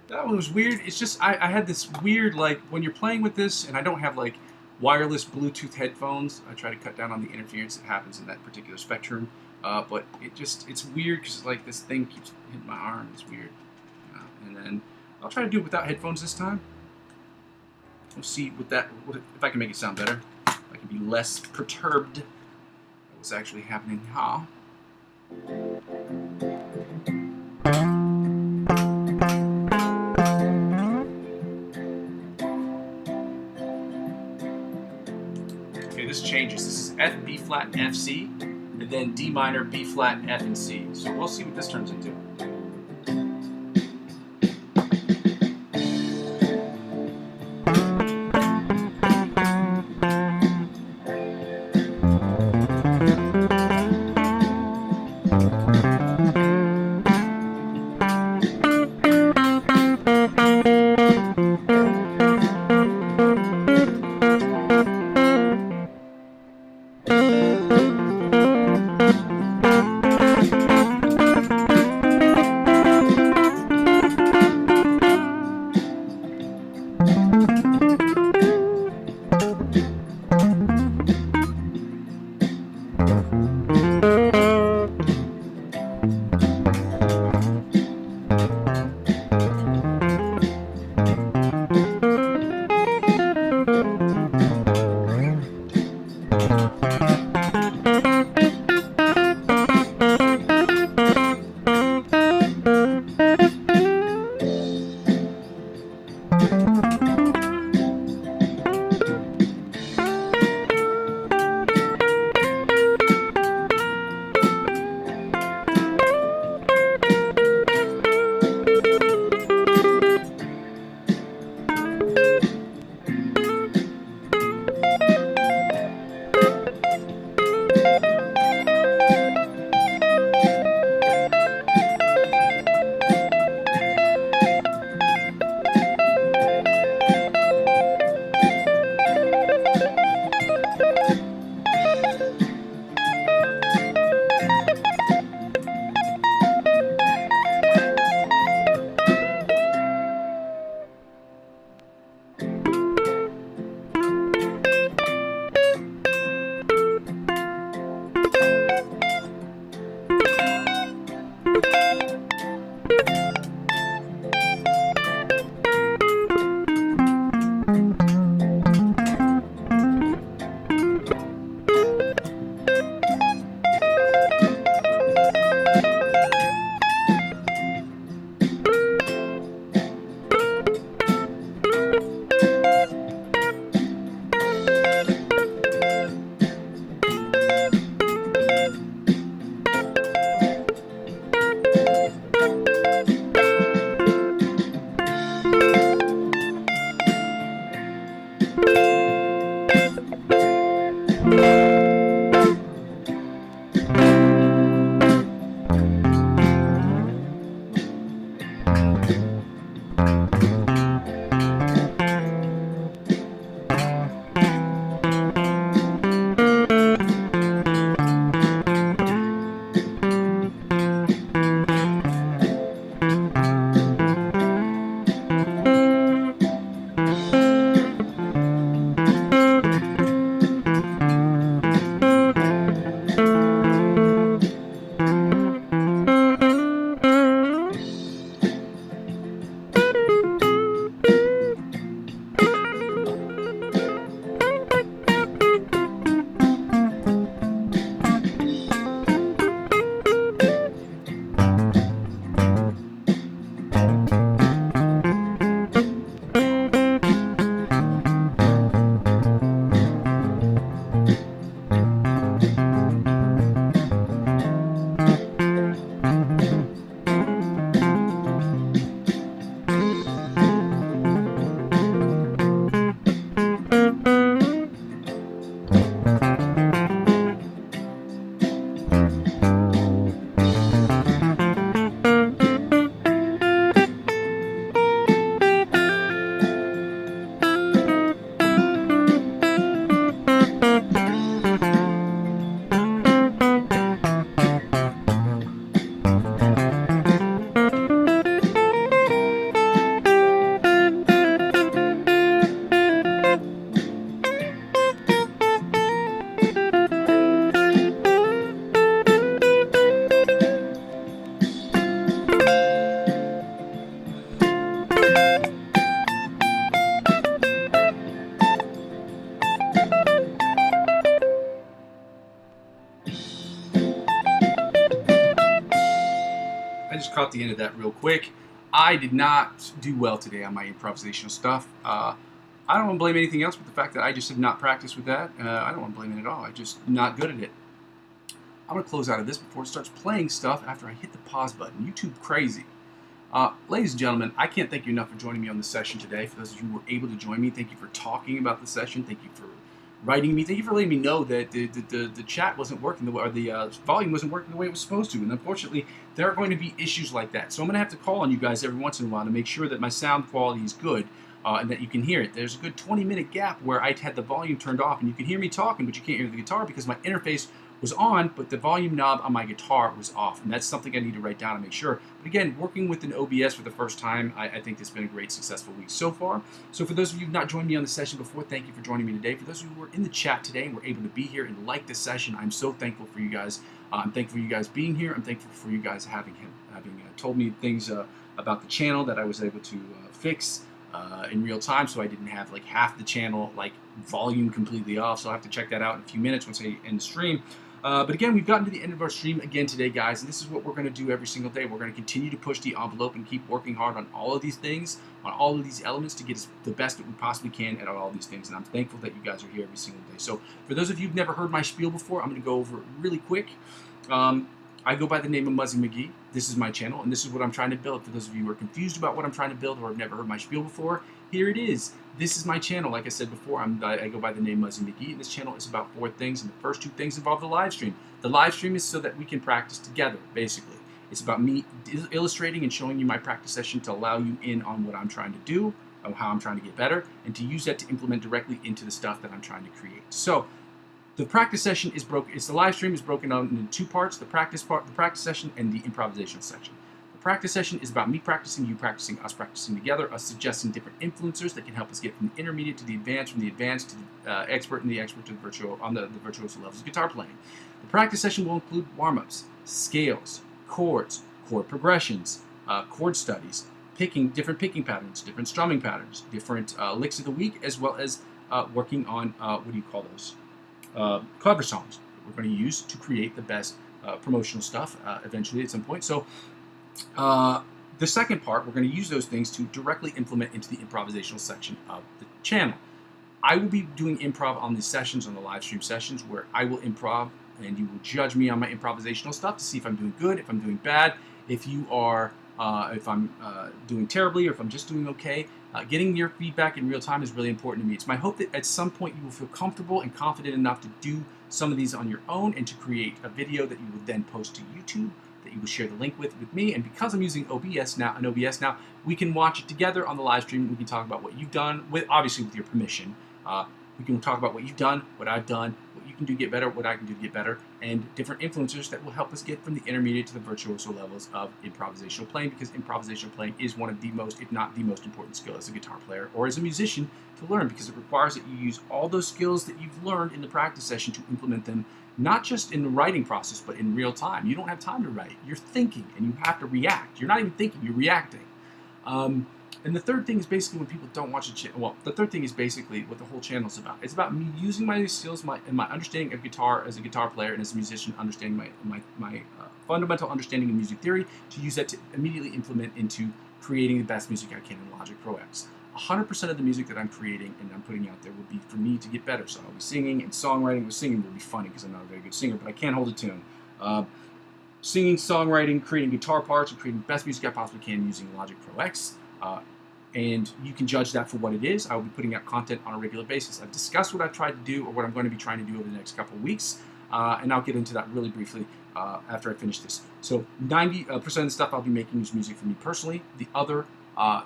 That one was weird. It's just I had this weird, like, when you're playing with this, and I don't have like wireless Bluetooth headphones. I try to cut down on the interference that happens in that particular spectrum. But it's weird because like this thing keeps hitting my arm. It's weird. And then I'll try to do it without headphones this time. We'll see if I can make it sound better. I can be less perturbed by what's actually happening. Huh? Okay, this changes. This is F, B flat, and F, C, and then D minor, B flat, F, and C. So we'll see what this turns into. caught the end of that real quick. I did not do well today on my improvisational stuff. I don't want to blame anything else but the fact that I just have not practiced with that. I don't want to blame it at all. I'm just not good at it. I'm going to close out of this before it starts playing stuff after I hit the pause button. YouTube crazy. Ladies and gentlemen, I can't thank you enough for joining me on this session today. For those of you who were able to join me, thank you for talking about the session. Thank you for writing me. Thank you for letting me know that the chat wasn't working the way, or the volume wasn't working the way it was supposed to. And unfortunately, there are going to be issues like that. So I'm going to have to call on you guys every once in a while to make sure that my sound quality is good and that you can hear it. There's a good 20-minute gap where I had the volume turned off and you can hear me talking, but you can't hear the guitar because my interface was on, but the volume knob on my guitar was off. And that's something I need to write down to make sure. But again, working with an OBS for the first time, I think it's been a great, successful week so far. So for those of you who have not joined me on the session before, thank you for joining me today. For those of you who were in the chat today and were able to be here and like this session, I'm so thankful for you guys. I'm thankful for you guys being here. I'm thankful for you guys having told me things about the channel that I was able to fix in real time, so I didn't have like half the channel like volume completely off. So I'll have to check that out in a few minutes once I end the stream. But again, we've gotten to the end of our stream again today, guys, and this is what we're going to do every single day. We're going to continue to push the envelope and keep working hard on all of these things, on all of these elements to get us the best that we possibly can at all these things. And I'm thankful that you guys are here every single day. So for those of you who've never heard my spiel before, I'm going to go over it really quick. I go by the name of Muzzy McGee. This is my channel, and this is what I'm trying to build. For those of you who are confused about what I'm trying to build or have never heard my spiel before, here it is. This is my channel. Like I said before, I go by the name Muzzy McGee, and this channel is about 4 things, and the first 2 things involve the live stream. The live stream is so that we can practice together, basically. It's about me illustrating and showing you my practice session to allow you in on what I'm trying to do, or how I'm trying to get better, and to use that to implement directly into the stuff that I'm trying to create. So the practice session is broken. The live stream is broken down into 2 parts: the practice part, the practice session, and the improvisational section. The practice session is about me practicing, you practicing, us practicing together, us suggesting different influencers that can help us get from the intermediate to the advanced, from the advanced to the expert, and the expert to the virtuoso on the virtuoso levels of guitar playing. The practice session will include warm-ups, scales, chords, chord progressions, chord studies, different picking patterns, different strumming patterns, different licks of the week, as well as working on what do you call those? Cover songs that we're going to use to create the best promotional stuff eventually at some point. So the second part, we're going to use those things to directly implement into the improvisational section of the channel. I will be doing improv on these sessions, on the live stream sessions, where I will improv and you will judge me on my improvisational stuff to see if I'm doing good, if I'm doing bad, if I'm doing terribly, or if I'm just doing okay. Getting your feedback in real time is really important to me. It's my hope that at some point you will feel comfortable and confident enough to do some of these on your own and to create a video that you will then post to YouTube, that you will share the link with me. And because I'm using OBS now, we can watch it together on the live stream. We can talk about what you've done, obviously with your permission. We can talk about what you've done, what I've done, what you can do to get better, what I can do to get better, and different influencers that will help us get from the intermediate to the virtuoso levels of improvisational playing, because improvisational playing is one of the most, if not the most important skill as a guitar player or as a musician to learn, because it requires that you use all those skills that you've learned in the practice session to implement them, not just in the writing process, but in real time. You don't have time to write. You're thinking, and you have to react. You're not even thinking, you're reacting. And the third thing is basically when people don't watch the channel. Well, the third thing is basically what the whole channel is about. It's about me using my skills and my understanding of guitar as a guitar player and as a musician, understanding my fundamental understanding of music theory, to use that to immediately implement into creating the best music I can in Logic Pro X. 100% of the music that I'm creating and I'm putting out there will be for me to get better. So I'll be singing and songwriting. With singing will be funny because I'm not a very good singer, but I can't hold a tune. Singing, songwriting, creating guitar parts, and creating the best music I possibly can using Logic Pro X. And you can judge that for what it is. I will be putting out content on a regular basis. I've discussed what I've tried to do, or what I'm going to be trying to do over the next couple of weeks, and I'll get into that really briefly after I finish this. So 90% of the stuff I'll be making is music for me personally. The other 10%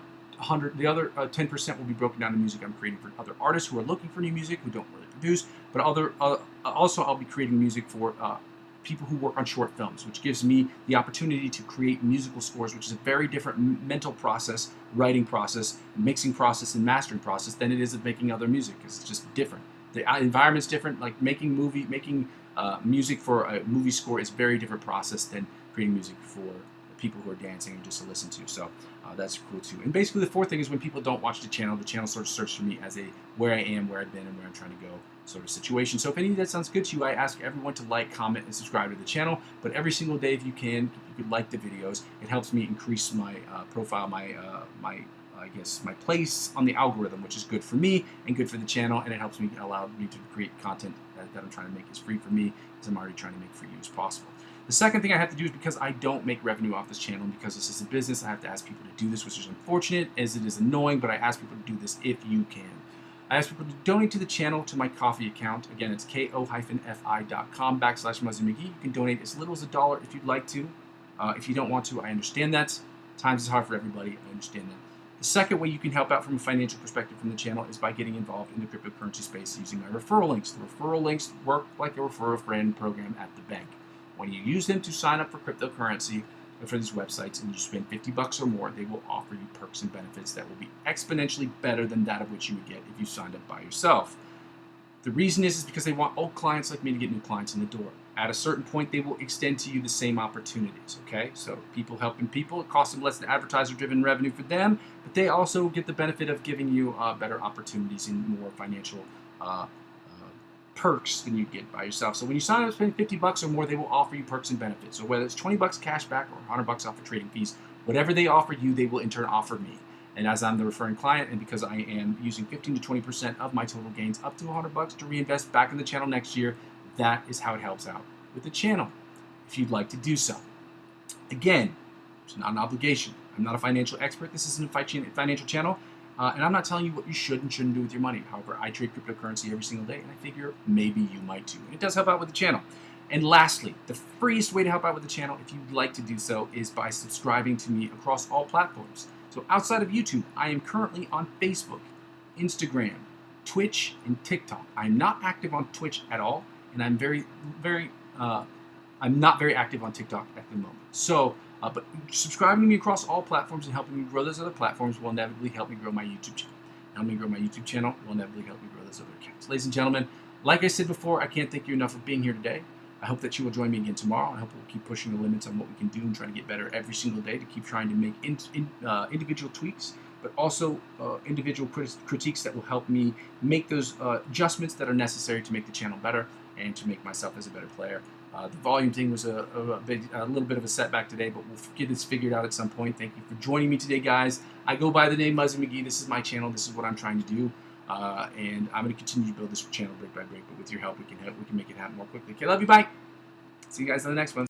will be broken down to music I'm creating for other artists who are looking for new music, who don't really produce, but also I'll be creating music for people who work on short films, which gives me the opportunity to create musical scores, which is a very different mental process, writing process, mixing process, and mastering process than it is of making other music, because it's just different. The environment's different. Like making music for a movie score is a very different process than creating music for people who are dancing and just to listen to. So that's cool too. And basically the fourth thing is when people don't watch the channel sort of searches for me as a where I am, where I've been, and where I'm trying to go sort of situation. So if any of that sounds good to you, I ask everyone to like, comment, and subscribe to the channel. But every single day, if you can, you could like the videos. It helps me increase my profile, I guess my place on the algorithm, which is good for me and good for the channel, and it helps me allow me to create content that I'm trying to make as free for me as I'm already trying to make for you as possible. The second thing I have to do is because I don't make revenue off this channel, and because this is a business, I have to ask people to do this, which is unfortunate as it is annoying, but I ask people to do this if you can. I ask people to donate to the channel to my Ko-fi account. Again, it's ko-fi.com/Muzzy McGee. You can donate as little as $1 if you'd like to. If you don't want to, I understand that. Times is hard for everybody. I understand that. The second way you can help out from a financial perspective from the channel is by getting involved in the cryptocurrency space using my referral links. The referral links work like a refer a friend program at the bank. When you use them to sign up for cryptocurrency or for these websites and you spend $50 or more, they will offer you perks and benefits that will be exponentially better than that of which you would get if you signed up by yourself. The reason is because they want old clients like me to get new clients in the door. At a certain point, they will extend to you the same opportunities, okay? So people helping people, it costs them less than advertiser-driven revenue for them, but they also get the benefit of giving you better opportunities and more financial perks than you get by yourself. So when you sign up spending $50 or more, they will offer you perks and benefits. So whether it's $20 cash back or $100 off of trading fees, whatever they offer you, they will in turn offer me. And as I'm the referring client, and because I am using 15 to 20% of my total gains up to $100 to reinvest back in the channel next year, that is how it helps out with the channel, if you'd like to do so. Again, it's not an obligation. I'm not a financial expert. This isn't a financial channel. And I'm not telling you what you should and shouldn't do with your money. However, I trade cryptocurrency every single day, and I figure maybe you might too. And it does help out with the channel. And lastly, the freest way to help out with the channel, if you'd like to do so, is by subscribing to me across all platforms. So outside of YouTube, I am currently on Facebook, Instagram, Twitch, and TikTok. I'm not active on Twitch at all, and I'm I'm not very active on TikTok at the moment. So, but subscribing to me across all platforms and helping me grow those other platforms will inevitably help me grow my YouTube channel. Helping me grow my YouTube channel will inevitably help me grow those other accounts. Ladies and gentlemen, like I said before, I can't thank you enough for being here today. I hope that you will join me again tomorrow. I hope we'll keep pushing the limits on what we can do and try to get better every single day to keep trying to make individual tweaks, but also individual critiques that will help me make those adjustments that are necessary to make the channel better and to make myself as a better player. The volume thing was a little bit of a setback today, but we'll get this figured out at some point. Thank you for joining me today, guys. I go by the name Muzzy McGee. This is my channel. This is what I'm trying to do. And I'm going to continue to build this channel brick by brick, but with your help, we can make it happen more quickly. Okay, love you. Bye. See you guys on the next one.